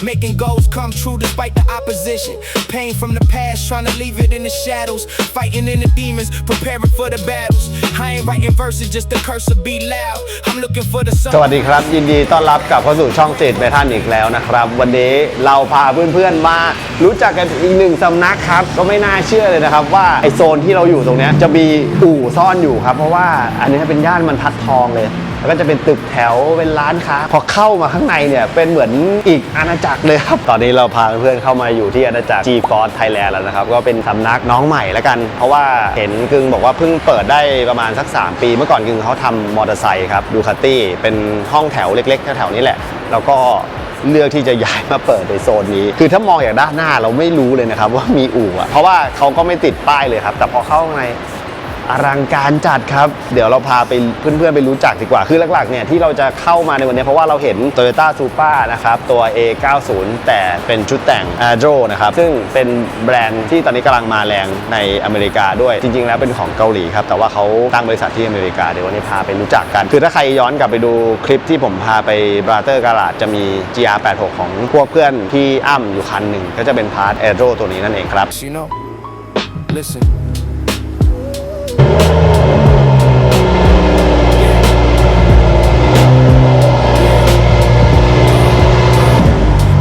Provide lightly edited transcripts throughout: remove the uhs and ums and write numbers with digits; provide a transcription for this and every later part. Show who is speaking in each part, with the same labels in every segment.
Speaker 1: making goals come true despite the opposition. Pain from the past, trying to leave it in the shadows. Fighting in the demons, preparing for the battles. I ain't writing verses, just the curse to be loud. I'm looking for the sun.
Speaker 2: สวัสดีครับยินดีต้อนรับกลับเข้าสู่ช่องStreet Metalอีกแล้วนะครับวันนี้เราพาเพื่อนๆมารู้จักกันอีกหนึ่งสำนักครับก็ไม่น่าเชื่อเลยนะครับว่าไอโซนที่เราอยู่ตรงนี้จะมีอู่ซ่อนอยู่ครับเพราะว่าอันนี้เป็นย่านบรรทัดทองเลยแล้วก็จะเป็นตึกแถวเป็นร้านค้าพอเข้ามาข้างในเนี่ยเป็นเหมือนอีกอาณาจักรเลยครับตอนนี้เราพาเพื่อนเข้ามาอยู่ที่อาณาจักร G-Force Thailand แล้วนะครับก็เป็นสำนักน้องใหม่แล้วกันเพราะว่าเห็นกึ่งบอกว่าเพิ่งเปิดได้ประมาณสัก3 ปีเมื่อก่อนกึ่งเขาทำมอเตอร์ไซค์ครับดูคาตี้เป็นห้องแถวเล็กๆแถวๆนี้แหละแล้วก็เลือกที่จะย้ายมาเปิดในโซนนี้คือถ้ามองอย่างด้านหน้าเราไม่รู้เลยนะครับว่ามีอู่เพราะว่าเขาก็ไม่ติดป้ายเลยครับแต่พอเข้าในอลังการจัดครับเดี๋ยวเราพาไปเพื่อนๆไปรู้จักดีกว่าคือหลักๆเนี่ยที่เราจะเข้ามาในวันนี้เพราะว่าเราเห็น Toyota Supra นะครับตัว A90 แต่เป็นชุดแต่ง Adro นะครับซึ่งเป็นแบรนด์ที่ตอนนี้กำลังมาแรงในอเมริกาด้วยจริงๆแล้วเป็นของเกาหลีครับแต่ว่าเขาตั้งบริษัทที่อเมริกาเดี๋ยววันนี้พาไปรู้จักกันคือถ้าใครย้อนกลับไปดูคลิปที่ผมพาไป Brother Garage จะมี GR86 ของพวกเพื่อนที่อ้ำอยู่คันหนึ่งก็จะเป็นพาร์ท Adro ตัวนี้นั่นเองครับ
Speaker 1: You know, listen.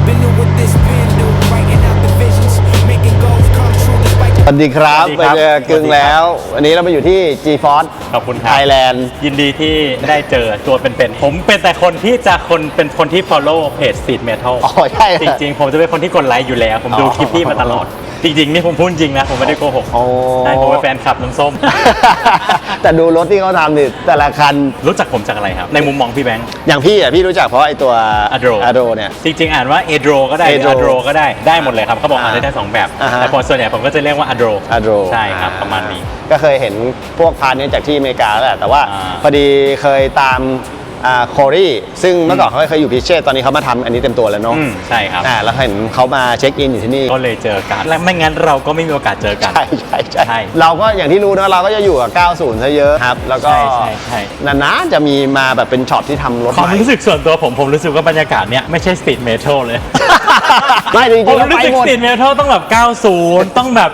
Speaker 1: Been through what this pen do, writing out the visions, making goals come true despite
Speaker 2: สวัสดีครับไปเจอกึ่งแล้ววันนี้เรามาอยู่ที่ G-Force
Speaker 3: ขอบคุณครับ
Speaker 2: Thailand
Speaker 3: ยินดีที่ได้เจอตัวเป็นๆผมเป็นแต่คนที่จะเป็นคนที่ follow เพจ Street Metal
Speaker 2: อ๋อใช่
Speaker 3: จริงๆผมจะเป็นคนที่กดไลค์อยู่แล้วผมดูคลิปพี่มาตลอดจริงๆนี่ผมพูดจริงนะผมไม่ได้โกหกใช่ผมเป็นแฟนคลับน้ำส้ม
Speaker 2: แต่ดูรถที่เขาทำดิแต่ละคัน
Speaker 3: รู้จักผมจากอะไรครับในมุมมองพี่แบงค์
Speaker 2: อย่างพี่อ่ะพี่รู้จักเพราะไอตัว
Speaker 3: Adro
Speaker 2: เนี่ย
Speaker 3: จริงๆอ่านว่า Adro ก็ได้หรือ Adro ก็ได้หมดเลยครับเขาบอกอ่านได้ทั้งสองแบบแต่ส่วนใหญ่ผมก็จะเรียกว่า Adro ใช่ครับประมาณนี้
Speaker 2: ก็เคยเห็นพวกพาร์ทนี้จากที่อเมริกาแล้วแหละแต่ว่าพอดีเคยตามโครี่ซึ่งเมื่อก่อนเขาเคยอยู่พิเชษตอนนี้เขามาทำอันนี้เต็มตัวแล้วเนาะ
Speaker 3: ใช่ครับ
Speaker 2: แล้วเห็นเขามาเช็คอินอยู่ที่นี่
Speaker 3: ก็เลยเจอกันและไม่งั้นเราก็ไม่มีโอกาสเจอกัน
Speaker 2: ใช่เราก็อย่างที่รู้นะเราก็จะอยู่กับ90ซะเยอะครับแล้วก็นานๆจะมีมาแบบเป็นช็อปที่ทำรถ
Speaker 3: ความรู้สึกส่วนตัวผมรู้สึกว่าบรรยากาศเนี้ยไม่ใช่สตรีทเมทัลเลย
Speaker 2: ไม่จริงๆ
Speaker 3: ผมรู้สึกสตรีทเมทัลต้องแบบ90ต้องแบบ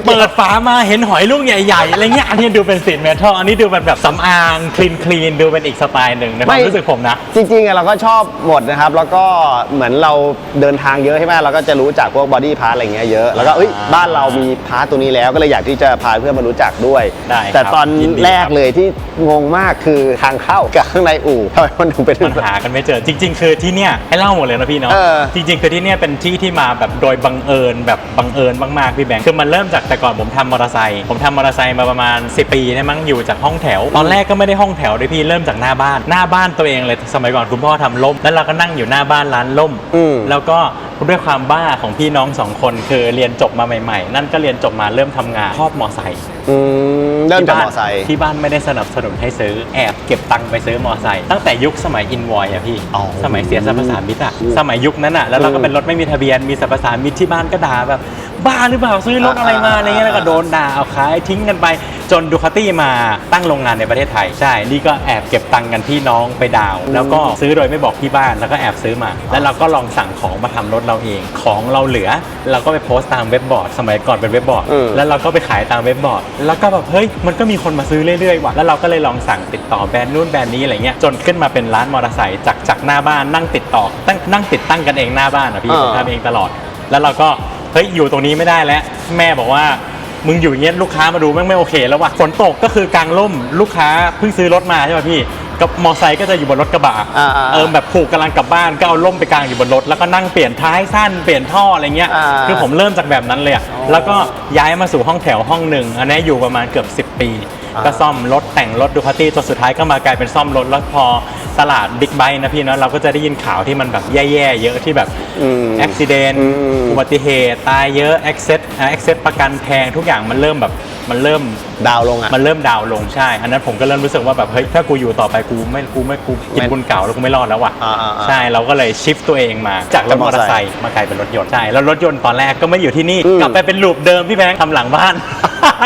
Speaker 3: เปิดฝามาเห็นหอยลูกใหญ่ๆอะไรเงี้ยอันนี้ดูเป็นสตรีทเมทัลอันนี้ดูแบบสำอางคลีนดูเป็นอีกสไตล์หนึ่งในความรู้สึกผมนะ
Speaker 2: จริงๆเราก็ชอบหมดนะครับแล้วก็เหมือนเราเดินทางเยอะใช่ไหมเราก็จะรู้จักพวกบอดี้พาร์ทอะไรเงี้ยเยอะแล้วก็บ้านเรามีพาร์ทตัวนี้แล้วก็เลยอยากที่จะพาเพื่อนมารู้จักด้วยแต่ตอนแรกเลยที่งงมากคือทางเข้ากับข้างในอู่ทำไมมันถึงเป็น
Speaker 3: ปัญหากันไม่เจอจริงๆคือที่เนี้ยให้เล่าหมดเลยนะพี่เนาะจริงๆคือที่เนี้ยเป็นที่มาแบบโดยบังเอิญมากๆพี่แบงค์คือมันเริ่มจากแต่ก่อนผมทำมอเตอร์ไซค์มาประมาณ10 ปีได้มั้งอยู่จากห้องแถวตอนแรกก็ไม่ได้ห้องแถวด้วยพี่เริ่มจากหน้าบ้านตัวเองเลยสมัยก่อนคุณพ่อทำล่มแล้วเราก็นั่งอยู่หน้าบ้านร้านล่มแล้วก็ด้วยความบ้าของพี่น้อง2 คนคือเรียนจบมาใหม่ๆนั่นก็เรียนจบมาเริ่มทำงานชอบมอไซค์
Speaker 2: เริ่มจากมอไซค์
Speaker 3: ที่บ้านไม่ได้สนับสนุนให้ซื้อแอบเก็บตังค์ไปซื้อมอไซค์ตั้งแต่ยุคสมัยอินวอยอะพี่สมัยเสียสรรพสามิตอะสมัยยุคนั้นอะแล้วเราก็เป็นรถไม่มีทะเบียนมีสรรพสามิตที่บ้านก็ด่าแบบบ้าหรือเปล่าซื้อรถอะไรมาอะไรเงี้ยแล้วก็โดนด่าเอาขายทิ้งกันไปจนดูคาตี้มาตั้งโรงงานในประเทศไทยใช่นี่ก็แอบเก็บตังค์กันพี่น้องไปดาวแล้วก็ซื้อโดยไม่บอกที่บ้านแล้วก็แอบซื้อมาแล้วเราก็ลองสั่งของมาทำรถเราเองของเราเหลือเราก็ไปโพสต์ตามเว็บบอร์ดสมัยก่อนเป็นเว็บบอร์ดแล้วเราก็ไปขายตามเว็บบอร์ดแล้วก็แบบเฮ้ยมันก็มีคนมาซื้อเรื่อยๆว่ะแล้วเราก็เลยลองสั่งติดต่อแบรนด์นู่นแบรนด์นี้อะไรเงี้ยจนขึ้นมาเป็นร้านมอเตอร์ไซค์จากหน้าบ้านนั่งติดต่อนั่งติดตั้งกันเองหน้าบ้านอ่ะพี่ทำเองตลอดแล้วเราก็เฮ้ยอยู่ตรงนี้ไม่ได้แล้วแม่บอกว่ามึงอยู่อย่างเงี้ยลูกค้ามาดูแม่งไม่โอเคแล้วว่ะฝนตกก็คือกางร่มลูกค้าเพิ่งซื้อรถมาใช่ป่ะพี่กับมอไซค์ก็จะอยู่บนรถกระบะแบบผูกกำลังกลับบ้านก็เอาร่มไปกางอยู่บนรถแล้วก็นั่งเปลี่ยนท้ายสั้นเปลี่ยนท่ออะไรเงี้ยคือผมเริ่มจากแบบนั้นเลยแล้วก็ย้ายมาสู่ห้องแถวห้องหนึ่งอันนี้อยู่ประมาณเกือบ10 ปีก็ซ่อมรถแต่งรถดูคาตี้จนสุดท้ายก็มากลายเป็นซ่อมรถแล้วพอตลาดบิ๊กไบค์นะพี่เนาะเราก็จะได้ยินข่าวที่มันแบบแย่ๆเยอะที่แบบอุบัติเหตุอุบัติเหตุตายเยอะแอคเซสประกันแพงทุกอย่างมันเริ่ม
Speaker 2: ดาวลงอ่ะ
Speaker 3: มันเริ่มดาวลงใช่อันนั้นผมก็เริ่มรู้สึกว่าแบบเฮ้ยถ้ากูอยู่ต่อไปกูกินบุญเก่าแล้วกูไม่รอดแล้วว่ะใช่เราก็เลยชิฟตัวเองมาจากรถมอเตอร์ไซค์มากลายเป็นรถยนต์ใช่แล้วรถยนต์ตอนแรกก็ไม่อยู่ที่นี่กลับไปเป็นลูปเดิมพี่แบงค์ทำหลังบ้าน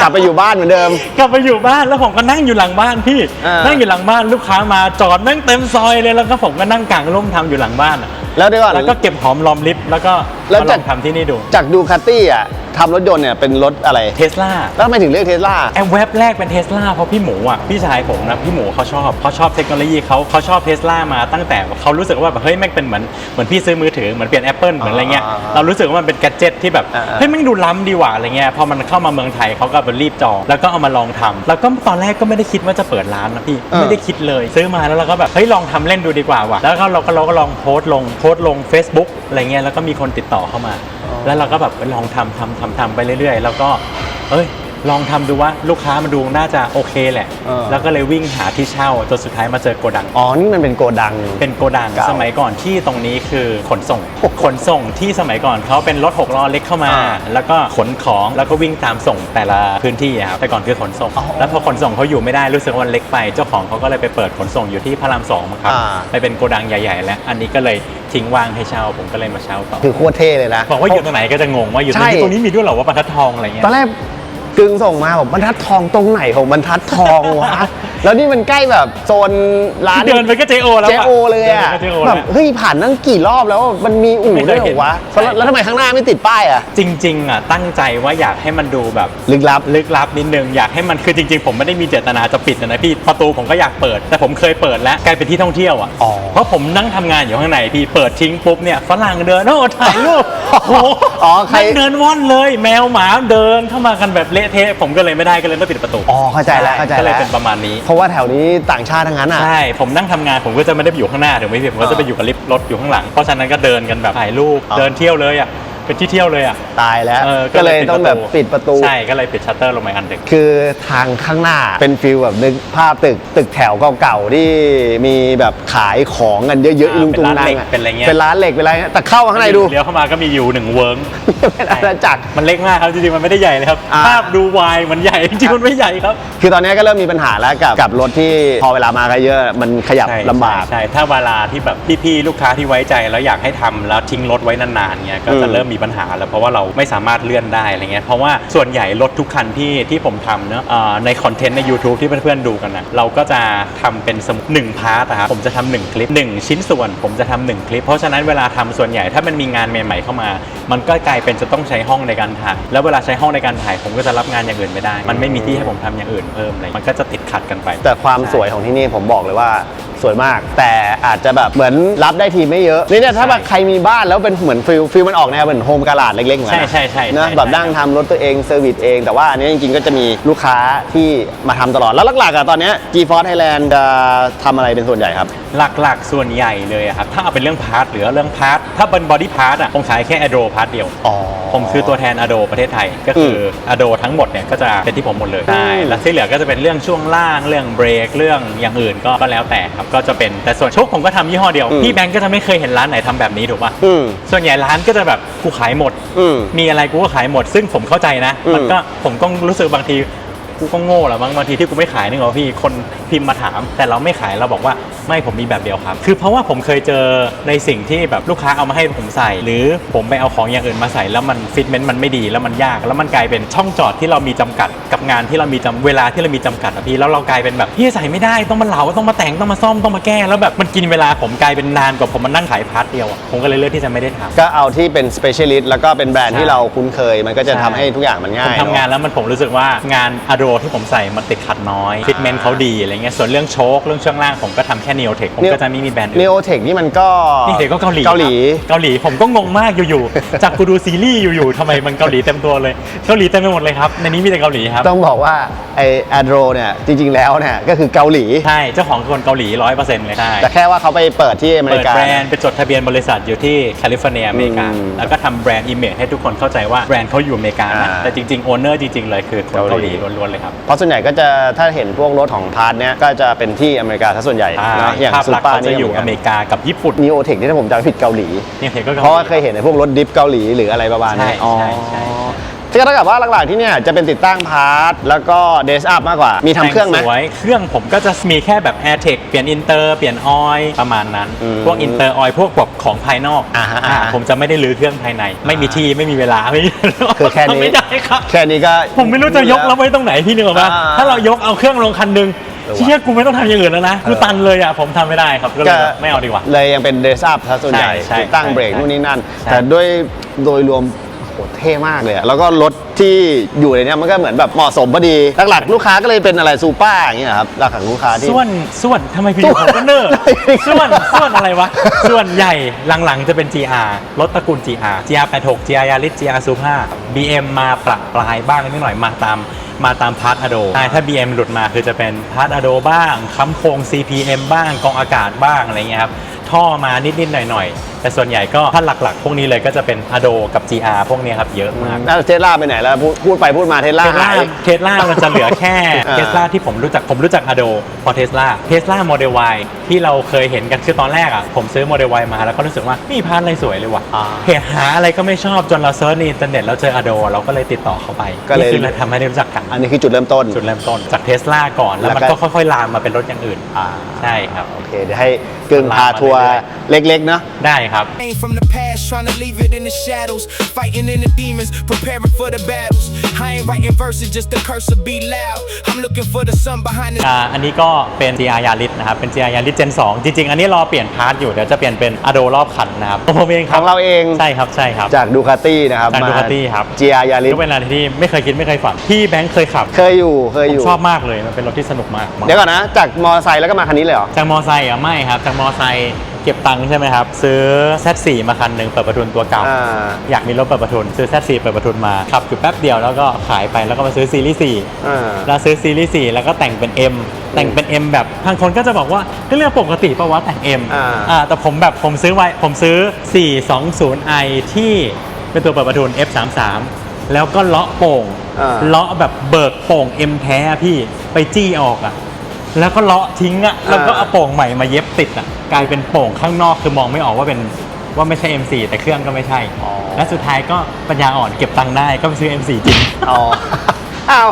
Speaker 2: กลับไปอยู่บ้านเหมือนเดิม
Speaker 3: กลับไปอยู่บ้านแล้วผมก็นั่งอยู่หลังบ้านพี่นั่งอยู่หลังบ้านลูกค้ามาจอดนั่งเต็มซอยเลยแล้วก็ผมก็นั่งกางร่มทำอยู่หลังบ้าน
Speaker 2: แล้วเดี๋ยวก่อน
Speaker 3: แล้วก็เก็บหอมรอมริบแล้วก็
Speaker 2: แล้ว
Speaker 3: มาล
Speaker 2: จาก
Speaker 3: องทำที่นี่ดู
Speaker 2: จากดูคาตี้อ่ะทำรถยนต์เนี่ยเป็นรถอะไร
Speaker 3: เทสลา
Speaker 2: แล้วทำไมถึงเรียกเทสลา
Speaker 3: แอมแวบแรกเป็นเทสลาเพราะพี่หมูอ่ะพี่ชายผมนะพี่หมูเขาชอบเทคโนโลยีเขาชอบเทสลามาตั้งแต่เขารู้สึกว่าแบบเฮ้ยแม่งเป็นเหมือนพี่ซื้อมือถือเหมือนเปลี่ยน Apple เหมือนอะไรเงี้ยเรารู้สึกว่ามันเป็นแกดเจ็ตที่แบบเฮ้ยแม่งดูล้ำดีว่ะอะไรเงี้ยพอมันเข้ามาเมืองไทยเขาก็รีบจองแล้วก็เอามาลองทำแล้วก็ตอนแรกก็ไม่ได้คิดว่าจะเปิดร้านนะพี่ไม่ได้คิดเลยซื้อมาแล้วเราก็แบบเฮ้ยลองทำเล่นดูดีกว่าว่ะแล้วก็เราก็ลองโพสต์ลง Facebook อะไรเงี้ยแล้วก็มีคนติดต่อเข้ามาแล้วเราก็แบบลองทำไปเรื่อยๆแล้วก็ลองทำดูว่าลูกค้ามาดูน่าจะโอเคแหละแล้วก็เลยวิ่งหาที่เช่าจนสุดท้ายมาเจอโกดังอ
Speaker 2: ๋อนี่มันเป็นโกดัง
Speaker 3: เป็นโกดังสมัยก่อนที่ตรงนี้คือขนส่งที่สมัยก่อนเขาเป็นรถ6ล้อเล็กเข้ามาแล้วก็ขนของแล้วก็วิ่งตามส่งแต่ละพื้นที่ครับแต่ก่อนคือขนส่งแล้วพอขนส่งเขาอยู่ไม่ได้รู้สึกว่ามันเล็กไปเจ้าของเขาก็เลยไปเปิดขนส่งอยู่ที่พระราม2ครับไปเป็นโกดังใหญ่ๆแล้วอันนี้ก็เลยทิ้งว่างให้เช่าผมก็เลยมาเช่าต่อ
Speaker 2: คือโคตรเท่เลยนะบ
Speaker 3: อกว่าอยู่ตรงไหนก็จะงงว่าอยู่ตรงนี้มีด้วยเหรอว่าบรรทัดทองอะไรเงี้ยต
Speaker 2: อนแรกกึ่งส่งมาบอกบรรทัดทองตรงไหนของบรรทัดทองวะ แล้วนี่มันใกล้แบบโซนร้าน
Speaker 3: เดินไปก็เจโอแล้ว
Speaker 2: เลยอ่ะแบบเฮ้ยผ่านตั้งกี่รอบแล้วมันมีอู่ด้วยเหรอวะแล้วทำไมข้างหน้าไม่ติดป้ายอ่ะ
Speaker 3: จริงๆอ่ะตั้งใจว่าอยากให้มันดูแบบ
Speaker 2: ลึกล
Speaker 3: ับนิดนึงอยากให้มันคือจริงๆผมไม่ได้มีเจตนาจะปิดนะพี่ประตูผมก็อยากเปิดแต่ผมเคยเปิดแล้วกลายเป็นที่ท่องเที่ยวอ่ะเพราะผมนั่งทำงานอยู่ข้างในพี่เปิดทิ้งปุ๊บเนี่ยฝรั่งเดินถ่ายรูปโอ้โหใครเดินว่อนเลยแมวหมาเดินเข้ามากันแบบเละเทะผมก็เลยไม่ได้ก็เลยไม่ปิดประตู
Speaker 2: เข้าใจแล้ว
Speaker 3: ก็เลยเป็นประมาณนี้
Speaker 2: เพราะว่าแถวนี้ต่างชาติทั้งนั้นอ่ะใ
Speaker 3: ช่ผมนั่งทำงานผมก็จะไม่ได้อยู่ข้างหน้าถึงไม่ผิดผมก็จะไปอยู่กับลิฟต์รถอยู่ข้างหลังเพราะฉะนั้นก็เดินกันแบบถ่ายรูปเดินเที่ยวเลยอ่ะเป็นที่เที่ยวเลยอ่ะต
Speaker 2: ายแล้วก็เลยต้องแบบปิดประตู
Speaker 3: ใช่ก็เลยปิดชัตเตอร์ลงมาอันหนึ่งค
Speaker 2: ือทางข้างหน้าเป็นฟิลแบบนึกภาพตึกแถวเก่าๆที่มีแบบขายของกันเยอะๆลุงตุงนางเ
Speaker 3: ป็นอะไรเงี้ย
Speaker 2: เป็นร้านเหล็กเป็นอะไรแต่เข้ามาข้างในดู
Speaker 3: เลี้ยวเข้ามาก็มีอยู่1เวิร์ก
Speaker 2: เป็นอาณาจักร
Speaker 3: มันเล็กมากครับจริงๆมันไม่ได้ใหญ่เลยครับภาพดูวายมันใหญ่จริงๆมันไม่ใหญ่ครับค
Speaker 2: ือตอนนี้ก็เริ่มมีปัญหาแล้วกับรถที่พอเวลามากันเยอะมันขยับลำบากใ
Speaker 3: ช่ถ้าเวลาที่แบบพี่ๆลูกค้าที่ไว้ใจแล้วอยากให้ทำแล้วทิ้งรถไว้นานๆเงี้ยก็จะเริ่มมีปัญหาแล้วเพราะว่าเราไม่สามารถเลื่อนได้อะไรเงี้ยเพราะว่าส่วนใหญ่รถทุกคันที่ผมทำเนอะในคอนเทนต์ใน YouTube ที่เพื่อนๆดูกันนะเราก็จะทำเป็นสมุด1พาร์ทนะครับผมจะทำ1คลิป1ชิ้นส่วนผมจะทำ1คลิปเพราะฉะนั้นเวลาทำส่วนใหญ่ถ้ามันมีงานใหม่ๆเข้ามามันก็กลายเป็นจะต้องใช้ห้องในการถ่ายแล้วเวลาใช้ห้องในการถ่ายผมก็จะรับงานอย่างอื่นไม่ได้มันไม่มีที่ให้ผมทำอย่างอื่นเพิ่มเลยมันก็จะติดขัดกันไป
Speaker 2: แต่ความสวยของที่นี่ผมบอกเลยว่าสวยมากแต่อาจจะแบบเหมือนรับได้ทีไม่เยอะนี่เนี่ยถ้าแบบใครมีบ้านแล้วเป็นเหมือนฟิลมันออกแนวเหมือนโฮมการ์ดเล็กๆเหมือน
Speaker 3: ใช่น
Speaker 2: ะแบบนั่งทำรถตัวเองเซอร์วิสเองแต่ว่าอันนี้จริงๆก็จะมีลูกค้าที่มาทำตลอดแล้วหลักๆอะตอนนี้ G-Force Thailand จะทำอะไรเป็นส่วนใหญ่ครับ
Speaker 3: หลักๆส่วนใหญ่เลยครับถ้าเอาเป็นเรื่องพาร์ทหรือเรื่องพาร์ทถ้าเป็นบอดี้พาร์ทอะผมขายแค่ Ado พาร์ทเดียวผมคือตัวแทน Ado ประเทศไทยก็คือ Ado ทั้งหมดเนี่ยก็จะเป็นที่ผมหมดเลยใช่แล้วที่เหลือก็จะเป็นเรื่องช่วงล่างเรื่องเบรกเรื่องอย่างอื่นก็แล้วแต่ครับก็จะเป็นแต่ส่วนโชคผมก็ทำยี่ห้อเดียวพี่แบงก์ก็จะไม่เคยเห็นร้านไหนทำแบบนี้ถูกป่ะส่วนใหญ่ร้านก็จะแบบกูขายหมดมีอะไรกูก็ขายหมดซึ่งผมเข้าใจนะมันก็ผมก็รู้สึกบางทีกูก็โง่แหละบางทีที่กูไม่ขายนึกว่าพี่คนพิมพ์มาถามแต่เราไม่ขายเราบอกว่าไม่ผมมีแบบเดียวครับคือเพราะว่าผมเคยเจอในสิ่งที่แบบลูกค้าเอามาให้ผมใส่หรือผมไปเอาของอย่างอื่นมาใส่แล้วมันฟิตเมนต์มันไม่ดีแล้วมันยากแล้วมันกลายเป็นช่องจอดที่เรามีจำกัดกับงานที่เรามีเวลาที่เรามีจำกัดอะพี่แล้วเรากลายเป็นแบบพี่ใส่ไม่ได้ต้องมาเหลาต้องมาแต่งต้องมาซ่อมต้องมาแก้แล้วแบบมันกินเวลาผมกลายเป็นนานกว่าผมมานั่งขายพาร์ทเดียวอะผมก็เลยเลือกที่จะไม่ได้ทำ
Speaker 2: ก็เอาที่เป็น specialist แล้วก็เป็นแบรนด์ที่เราคุ้นเคยมันก็จะทำให้ทุกอย่างมันง่าย
Speaker 3: ผมทำงานแล้วผมรู้สึกว่างาน Ado ที่ผมใส่มันติดขัดน้อยฟิตเมนต์เขาดีอะไรเงี้ยส่วนเรื่องโชคเรื่องช่วงล่างผมก็ทำแค่ Neotech ผมก็จะไม่มีแบรนด์อื่น
Speaker 2: Neotech นี่มันก็
Speaker 3: Neotech ก็เกาหลีผมก็งงมากอยู่ๆจากกูดูซีรีส์อยู่ๆทำไมมันเกาหลีเต็มตัวเลยเกาหลีเต็มไปหมดเลยครับในนี้มีแต่เกาหลีครับต
Speaker 2: ้องบอกว่าไอ้ Ado เนี่ยจริงๆแล้วเนี่ยก็คือเกาหลี
Speaker 3: ใช่เจ้าของคนเกาหลี 100% เลยใช่
Speaker 2: แต่แค่ว่าเขาไปเปิดที่อเมริกา
Speaker 3: เปิดแบรนด์ไปจดทะเบียนบริษัทอยู่ที่แคลิฟอร์เนียอเมริกาแล้วก็ทำแบรนด์อิมเมจให้ทุกคนเข้าใจว่าแบรนด์เขาอยู่อเมริกานะแต่จริงๆโอนเนอร์จริงๆเลยคือเกาหลีล้วนๆเลยครับเ
Speaker 2: พราะส่วนใหญ่ก็จะถ้าเห็นพวกรถของพาร์ทเนี้ยก็จะเป็นที่อเมริกาซะส่วนใหญ่นะอย่างซูเปอร์น
Speaker 3: ี่อยู่อเมริกากับญี่ปุ่น
Speaker 2: Neotech นี่ถ้าผมจำไม่ผิดเกาหลี
Speaker 3: เพ
Speaker 2: ราะว่าเคยเห็นในพวกรถดิฟเกาหลีหรืออะไรประมาณนี้
Speaker 3: ใช่ก
Speaker 2: ็เท่ากับว่าหลักๆที่เนี่ยจะเป็นติดตั้งพาร์ทแล้วก็เดสอัพมากกว่ามีทำเครื่องไหมเ
Speaker 3: ครื่องผมก็จะมีแค่แบบ AirTech เปลี่ยนอินเตอร์เปลี่ยนออยล์ประมาณนั้นพวกอินเตอร์ออยล์พวกแบบของภายนอกผมจะไม่ได้รื้อเครื่องภายในไม่มีที่ไม่มีเวลาค
Speaker 2: ือแค่นี้
Speaker 3: ไม่ได้ครับ
Speaker 2: แค่นี้ก็
Speaker 3: ผมไม่รู้จะยกเราไว้ตรงไหนพี่นึกออกป่ะถ้าเรายกเอาเครื่องลงคันนึง
Speaker 2: ออว่ะ
Speaker 3: เชี่ยกูไม่ต้องทำอย่างอื่นแล้วนะกูตันเลยอ่ะผมทำไม่ได้ครับก็เลยแบบไม่เอาดีกว่า
Speaker 2: เลยยังเป็นเดซับซะส่วนใหญ่
Speaker 3: ใช่
Speaker 2: ติดตั้ง
Speaker 3: ใช่
Speaker 2: เบรก
Speaker 3: ใช่
Speaker 2: นู่นนี่นั่น
Speaker 3: ใช่
Speaker 2: แต่โดยรวมโหเท่มากเลยอะแล้วก็รถที่อยู่ในเนี้ยมันก็เหมือนแบบเหมาะสมพอดีหลักๆลูกค้าก็เลยเป็นอะไรซูเปอร์อย่างเงี้ยครับหลักของลูกค้าที่
Speaker 3: ส่วนทำไมพี่อยู่ของก็เนอร์ส่วนอะไรวะ ส่วนใหญ่หลังๆจะเป็น GR รถตระกูล GR 86 GR Yaris GR Supra BM มาปรับปลายบ้างนิดหน่อยมาตามพาร์ทอะโดใช่ถ้า BM หลุดมาคือจะเป็นพาร์ทอะโดบ้างค้ำโครง CPM บ้างกองอากาศบ้างอะไรเงี้ยครับท่อมานิดๆหน่อยๆแต่ส่วนใหญ่ก็ถ้าหลักๆ พวกนี้เลยก็จะเป็นอะโดกับ GR พวกนี้ครับเยอะมาก
Speaker 2: แล้วเทสลาไปไหนแล้วพูดไปพูดมาเทสลาหาย
Speaker 3: เทสลามันจะเหลือแค่
Speaker 2: อ่า
Speaker 3: เทสลาที่ผมรู้จักอะโดพอเทสลาโมเดล Y ที่เราเคยเห็นกันคือตอนแรกอ่ะผมซื้อโมเดล Y มาแล้วก็รู้สึกว่าไม่มีพาร์ทอะไรสวยเลยว่ะ
Speaker 2: อ่า
Speaker 3: เหตุหาอะไรก็ไม่ชอบจนเราเซิร์ชในอินเทอร์เน็ตแล้วเจออะโดเราก็เลยติดต่อเขาไป
Speaker 2: ก็เลย
Speaker 3: นี่คือทำให้ได้รู้จักกัน
Speaker 2: อันนี้คือจุดเริ่มต้น
Speaker 3: จุดเริ่มต้นจากเทสลาก่อนแล้วมัน
Speaker 2: แล้วก็
Speaker 3: ก็ค่อยๆลามมาเป็นรถอย่างอื่น
Speaker 2: อ่า
Speaker 3: ใช่ครับ
Speaker 2: โอเคเดี๋ยวให้กึ่งพาทัวร์เล็กๆเนาะ
Speaker 3: ได้ครับ
Speaker 1: Came from the past, trying to leave it in the shadows. Fighting in the demons, preparing for the battles. I ain't writing verses, just the curse will be loud. I'm looking for the sun behind the.
Speaker 3: อันนี้ก็เป็น GR Yaris นะครับ เป็น GR Yaris Gen 2 จริงๆ อันนี้รอเปลี่ยนพาร์ทอยู่ เดี๋ยวจะเปลี่ยนเป็นอะโดรอบคันนะครับของผมเองค
Speaker 2: ข
Speaker 3: รับ
Speaker 2: องเราเอง
Speaker 3: ใช่ครับ ใช่ครับ
Speaker 2: จากดูคาตี้นะครับ
Speaker 3: จาก Ducati ครับ
Speaker 2: GR Yaris
Speaker 3: ก็เป็นอะไรที่ไม่เคยคิดไม่เคยฝันพี่แบงค์เคยขับ
Speaker 2: เคยอยู่
Speaker 3: ผมชอบมากเลย มันเป็นรถที่สนุกมาก
Speaker 2: เดี๋ยวก่อนนะ จากมอเตอร์ไซค์แล้วก็มาคันนี้เลยเหรอ
Speaker 3: จากมอไซค์อ่ะไม่ครับ จากมอไซค์เก็บตังค์ใช่ไหมครับ ซื้อ Z4 มาคันหนึ่งเปิดประทุนตัวเก่า
Speaker 2: อ่า
Speaker 3: อยากมีรถเปิดประทุน ซื้อ Z4 เปิดประทุนมา ขับอยู่แป๊บเดียวแล้วก็ขายไปแล้วก็มาซื้อซีรีส์
Speaker 2: อ่า
Speaker 3: 4แล้วซื้อซีรีส์4แล้วก็แต่งเป็น M แต่งเป็น M แบบบางคนก็จะบอกว่าก็เรื่องปกติปะวะแต่ง M แต่ผมซื้อ 420i ที่เป็นตัวเปิดประทุน F33 แล้วก็เลาะโป่ง เลาะแบบเบิกโป่ง M แท้อะพี่ไปจี้ออกอะแล้วก็เลาะทิ้งอะแล้วก็เอาโป่งใหม่มาเย็บติดอะกลายเป็นโป่งข้างนอกคือมองไม่ออกว่าไม่ใช่ M4 แต่เครื่องก็ไม่ใช่ และสุดท้ายก็ปัญญาอ่อนเก็บตังค์ได้ก็ไปซื้อ M4 จริง
Speaker 2: อ๋อ อ้าว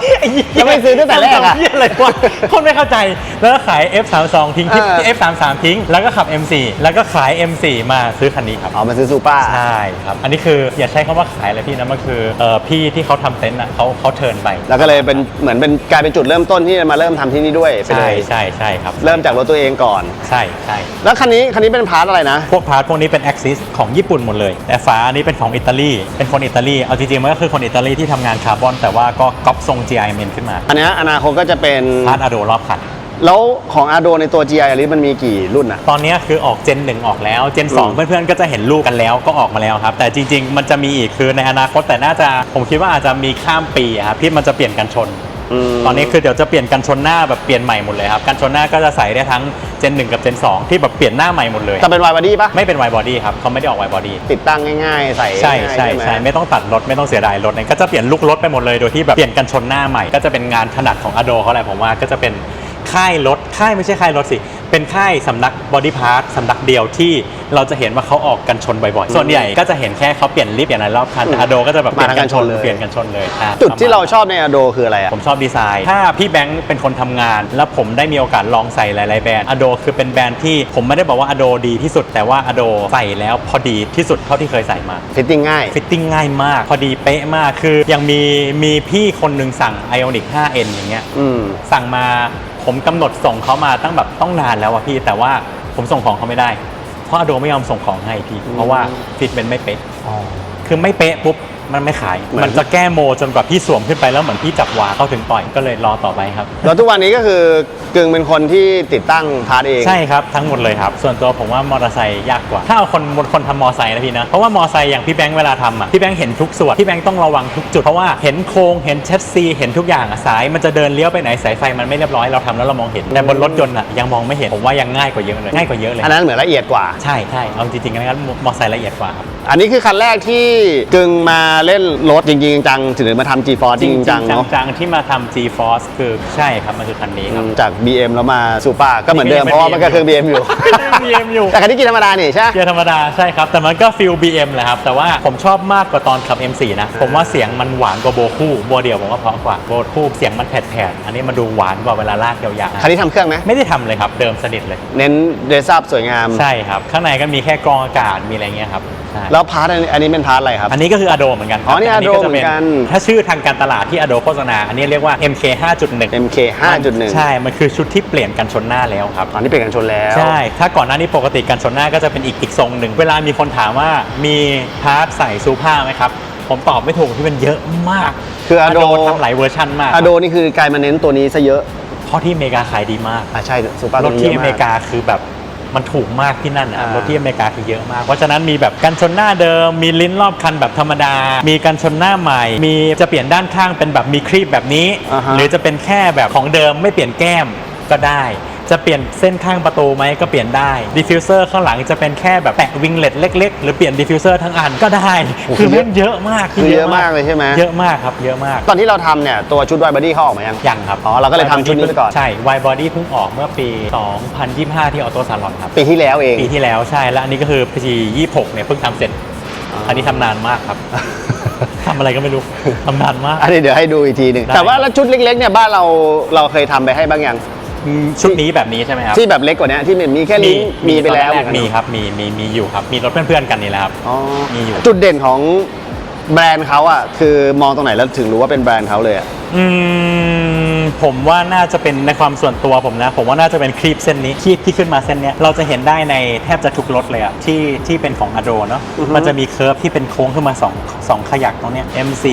Speaker 2: แล้วไม่ซื้อตั้งแต่แรกอะ
Speaker 3: ทำเหี้ยอะไรวะคนไม่เข้าใจแล้วก็ขาย F32 ทิ้ง F33 ทิ้งแล้วก็ขับ M4 แล้วก็ขาย M4 มาซื้อคันนี้ครับ
Speaker 2: อ๋อมาซื้อซูเปอร์
Speaker 3: ใช่ครับอันนี้คืออย่าใช้คำว่าขายเลยพี่นะมันคือพี่ที่เขาทำเต็นท์อะเขาเทิร์นไป
Speaker 2: แล้วก็เลยเป็นเหมือนเป็นกลายเป็นจุดเริ่มต้นที่มาเริ่มทำที่นี่ด้วยไปเล
Speaker 3: ใช่
Speaker 2: ย
Speaker 3: ใช่ครับ
Speaker 2: เริ่มจากรถตัวเองก่อน
Speaker 3: ใช่ใช่
Speaker 2: แล้วคันนี้เป็นพาร์ทอะไรนะ
Speaker 3: พวกพาร์ทพวกนี้เป็น Axis ของญี่ปุ่นหมดเลย แต่ฝาอันนี้เป็นของอิตาลีเป็นคนอิตาลีเอาจริงๆมันก็คือคนอิตาลีที่ทำงานคาร์บอนแต่ว่าก็ก๊อปทรง GIMN ขึ้นมา
Speaker 2: อันเนี้ยอนาคตก็จะเป็น
Speaker 3: พาร์ทอะโดรอบคัน
Speaker 2: แล้วของอาโดในตัว GR Yaris มันมีกี่รุ่นอะ
Speaker 3: ตอนนี้คือออกเจน 1 ออกแล้วเจน 2 เพื่อนๆก็จะเห็นลูกกันแล้วก็ออกมาแล้วครับแต่จริงๆมันจะมีอีกคือในอนาคตแต่น่าจะผมคิดว่าอาจจะมีข้ามปีอะครับที่มันจะเปลี่ยนกันชน ตอนนี้คือเดี๋ยวจะเปลี่ยนกันชนหน้าแบบเปลี่ยนใหม่หมดเลยครับกันชนหน้าก็จะใส่ได้ทั้งเจน 1 กับเจน 2 ที่แบบเปลี่ยนหน้าใหม่หมดเลย
Speaker 2: จะเป็น wide body ปะ
Speaker 3: ไม่เป็นไวบอดี้ครับเขาไม่ได้ออกไวบอดี้
Speaker 2: ติดตั้งง่ายๆ ใส่
Speaker 3: ใช่
Speaker 2: ง่ายๆ
Speaker 3: ใช่
Speaker 2: ไหม
Speaker 3: ใช่ไม่ต้องตัดรถไม่ต้องเสียดายรถเนี่ยก็จะเปลี่ยนลุครถไปหมดเลยโดยที่แบบเปลี่ยนกันชนหน้าใหม่ก็จะเป็นงานถนัดของอโดเขาแหละผมว่าก็จะเป็นค่ายรถไม่ใช่ค่ายรถสิเป็นค่ายสำนักบอดี้พาร์ทสำนักเดียวที่เราจะเห็นว่าเขาออกกันชนบ่อยๆส่วนใหญ่ก็จะเห็นแค่เขาเปลี่ยนลิฟต์เปลี่ยนอะไรรอบคันแต่อโดก็จะแบบเปลี่ยนกันชนเลยเปลี่ยนกันชนเลยอ่ะ
Speaker 2: จุดที่เราชอบในอาโดคืออะไรอะ
Speaker 3: ผมชอบดีไซน์ถ้าพี่แบงค์เป็นคนทำงานแล้วผมได้มีโอกาสลองใส่หลายๆแบรนด์อโดคือเป็นแบรนด์ที่ผมไม่ได้บอกว่าอโดดีที่สุดแต่ว่าอโดใส่แล้วพอดีที่สุดเท่าที่เคยใส่มา
Speaker 2: ฟิตติ้งง่าย
Speaker 3: ฟิตติ้งง่ายมากพอดีเป๊ะมากคือยังมีพี่คนหนึ่งสั่ง Ioniq 5N อย่างเงี้ย สั่งมาผมกำหนดส่งเขามาต้องนานแล้วอะพี่แต่ว่าผมส่งของเขาไม่ได้เพราะอโดไม่ยอมส่งของให้พี่เพราะว่าฟิตเป็นไม่เป๊ะคือไม่เป๊ะปุ๊บมันไม่ขาย
Speaker 2: เหมือน
Speaker 3: มันจะแก้โมจนกว่าพี่สวมขึ้นไปแล้วเหมือนพี่จับวาเข้าถึงปล่อยก็เลยรอต่อไปครับ
Speaker 2: แล้วทุกวันนี้ก็คือกึ่งเป็นคนที่ติดตั้งพาร์ทเอง
Speaker 3: ใช่ครับทั้งหมดเลยครับส่วนตัวผมว่ามอเตอร์ไซค์ยากกว่าถ้าเอาคนทำมอเตอร์ไซค์นะพี่นะเพราะว่ามอเตอร์ไซค์อย่างพี่แบงค์เวลาทำอ่ะพี่แบงค์เห็นทุกส่วนพี่แบงค์ต้องระวังทุกจุดเพราะว่าเห็นโครงเห็นแชสซีเห็นทุกอย่างอะสายมันจะเดินเลี้ยวไปไหนสายไฟมันไม่เรียบร้อยเราทำแล้วเรามองเห็นแต่บนรถยนต์อ่ะยังมองไม่เห็นผมว่ายังง่ายกว่าเยอะเลยง่ายกว่าเยอะเลย
Speaker 2: อันนั้นเหมือนละเอียดกว่า
Speaker 3: ใช่เอาจริงๆนะครับมอเตอร์ไซค์ละเอียดกว่าครับ
Speaker 2: อันนี้คือคันแรกที่กึ่งมาเล่นรถจริงๆจังถึงมาทำ G-Force จริงๆจังเนาะ
Speaker 3: จังๆที่มาทำ G-Force คือใช่ครับมันคือคันนี้ครับ
Speaker 2: จาก BM แล้วมาซูเปอร์ก็เหมือนเดิม
Speaker 3: นี่
Speaker 2: เพ
Speaker 3: ก็ยังเป็นร
Speaker 2: าะว่ามันก็คือ BM อยู่
Speaker 3: BM อยู่
Speaker 2: แต่คันนี้กินธรรมดานี่ใช่ไหม
Speaker 3: เกียร์ธรรมดาใช่ครับแต่มันก็ฟิล BM แหละครับแต่ว่าผมชอบมากกว่าตอนขับ M4 นะผมว่าเสียงมันหวานกว่าโบคู่โบเดียวผมว่าเพราะกว่าโบคู่เสียงมันแผดๆอันนี้มันดูหวานกว่าเวลาลากยาวๆ
Speaker 2: คันนี้ทำเครื่องไหม
Speaker 3: ไม่ได้ทำเลยครับเดิมสนิทเลย
Speaker 2: เน้นเดซับสวยงาม
Speaker 3: ใช่ครับข้างในก็มีแค่กรองอากาศมีอะไรเงี้ยครับใช่ ช่
Speaker 2: แล้วพาร์ทอันนี้เป็นพาร์ทอะไรครับ
Speaker 3: อันนี้ก็คือ Ado เหมือนกันครับ
Speaker 2: อ๋อนี่
Speaker 3: แต่
Speaker 2: Ado
Speaker 3: ก็จะป็
Speaker 2: เหมือนกัน
Speaker 3: ถ้าชื่อทางการตลาดที่ Ado โฆษณาอันนี้เรียกว่า MK 5.1
Speaker 2: MK 5.1
Speaker 3: ใช่ มันคือชุดที่เปลี่ยนกันชนหน้าแล้วครับ
Speaker 2: ตอนนี้เปลี่ยนกันชนแล้ว
Speaker 3: ใช่ ถ้าก่อนหน้านี้ปกติกันชนหน้าก็จะเป็นอีกทรงหนึ่ง เวลามีคนถามว่ามีพาร์ทใส่ซูผ้าไหมครับ ผมตอบไม่ถูกที่มันเยอะมาก
Speaker 2: คือ Ado
Speaker 3: ทำหลายเวอร์ชันมาก
Speaker 2: Ado นี่คือกลายมาเน้นตัวนี้ซะเยอะ
Speaker 3: เพราะที่อเมริกาขายดีมาก
Speaker 2: ใช่ซูเปอร์
Speaker 3: ร
Speaker 2: ตัว
Speaker 3: ถ
Speaker 2: นี้
Speaker 3: ที่
Speaker 2: เย
Speaker 3: อ
Speaker 2: อะ
Speaker 3: เม
Speaker 2: มาก
Speaker 3: ริกาคือแบบมันถูกมากที่นั่นอ่ะ
Speaker 2: อ่าร
Speaker 3: ถที่อเมริกาคือเยอะมาก เพราะฉะนั้นมีแบบกันชนหน้าเดิม มีลิ้นรอบคันแบบธรรมดา มีกันชนหน้าใหม่ มีจะเปลี่ยนด้านข้างเป็นแบบมีครีบแบบนี้
Speaker 2: อ่าฮะ
Speaker 3: หรือจะเป็นแค่แบบของเดิมไม่เปลี่ยนแก้มก็ได้ จะเปลี่ยนเส้นข้างประตูไหมก็เปลี่ยนได้ดิฟฟิวเซอร์ข้างหลังจะเป็นแค่แบบแปะวิงเล็ตเล็กๆหรือเปลี่ยนดิฟฟิวเซอร์ทั้งอันก็ได้คือมันเยอะมาก
Speaker 2: คือเยอะมากเลยใช่ไหม
Speaker 3: เยอะมากครับเยอะมาก
Speaker 2: ตอนที่เราทำเนี่ยตัวชุดไวบอดี้เขาออกมายัง
Speaker 3: ยังครับ
Speaker 2: อ๋อเราก็เลยทำชุดนี้ไปก่อน
Speaker 3: ใช่ Y Body เพิ่งออกเมื่อปี 2025 ที่ออโต้ซาลอนครับ
Speaker 2: ปีที่แล้วเอง
Speaker 3: ปีที่แล้วใช่ แล้วอันนี้ก็คือปี26เนี่ยเพิ่งทำเสร็จ อันนี้ทำนานมากครับ ทำอะไรก็ไม่รู้ ทำนานมาก
Speaker 2: อันนี้เดี๋ยวให้ดูอีกทีหนึ่ง
Speaker 3: ได้
Speaker 2: แต่ว่าแล้วชุดเล็กๆเนี่ยบ้านเราเคยทำไปให้บ้างยัง
Speaker 3: ชุดนี้แบบนี้ใช่ไหมครับ
Speaker 2: ที่แบบเล็กกว่านี้ที่มันมีแค่ลิ้นมีไปแล้ว
Speaker 3: ตอนรกมีครับมีอยู่ครับ มีรถเพื่อนๆกันนี่แหละครับ
Speaker 2: อ๋อ
Speaker 3: มีอยู่
Speaker 2: จุดเด่นของแบรนด์เขาอ่ะคือมองตรงไหนแล้วถึงรู้ว่าเป็นแบรนด์เขาเลยอ่ะ
Speaker 3: ผมว่าน่าจะเป็นในความส่วนตัวผมนะ ผมว่าน่าจะเป็นครีบเส้นนี้ครีบที่ขึ้นมาเส้นเนี้ยเราจะเห็นได้ในแทบจะทุกรถเลยอะที่เป็นของ Ado เนาะ
Speaker 2: อือฮึ
Speaker 3: มันจะมีเคิร์ฟที่เป็นโค้งขึ้นมา2ขยักตรงเนี้ย M4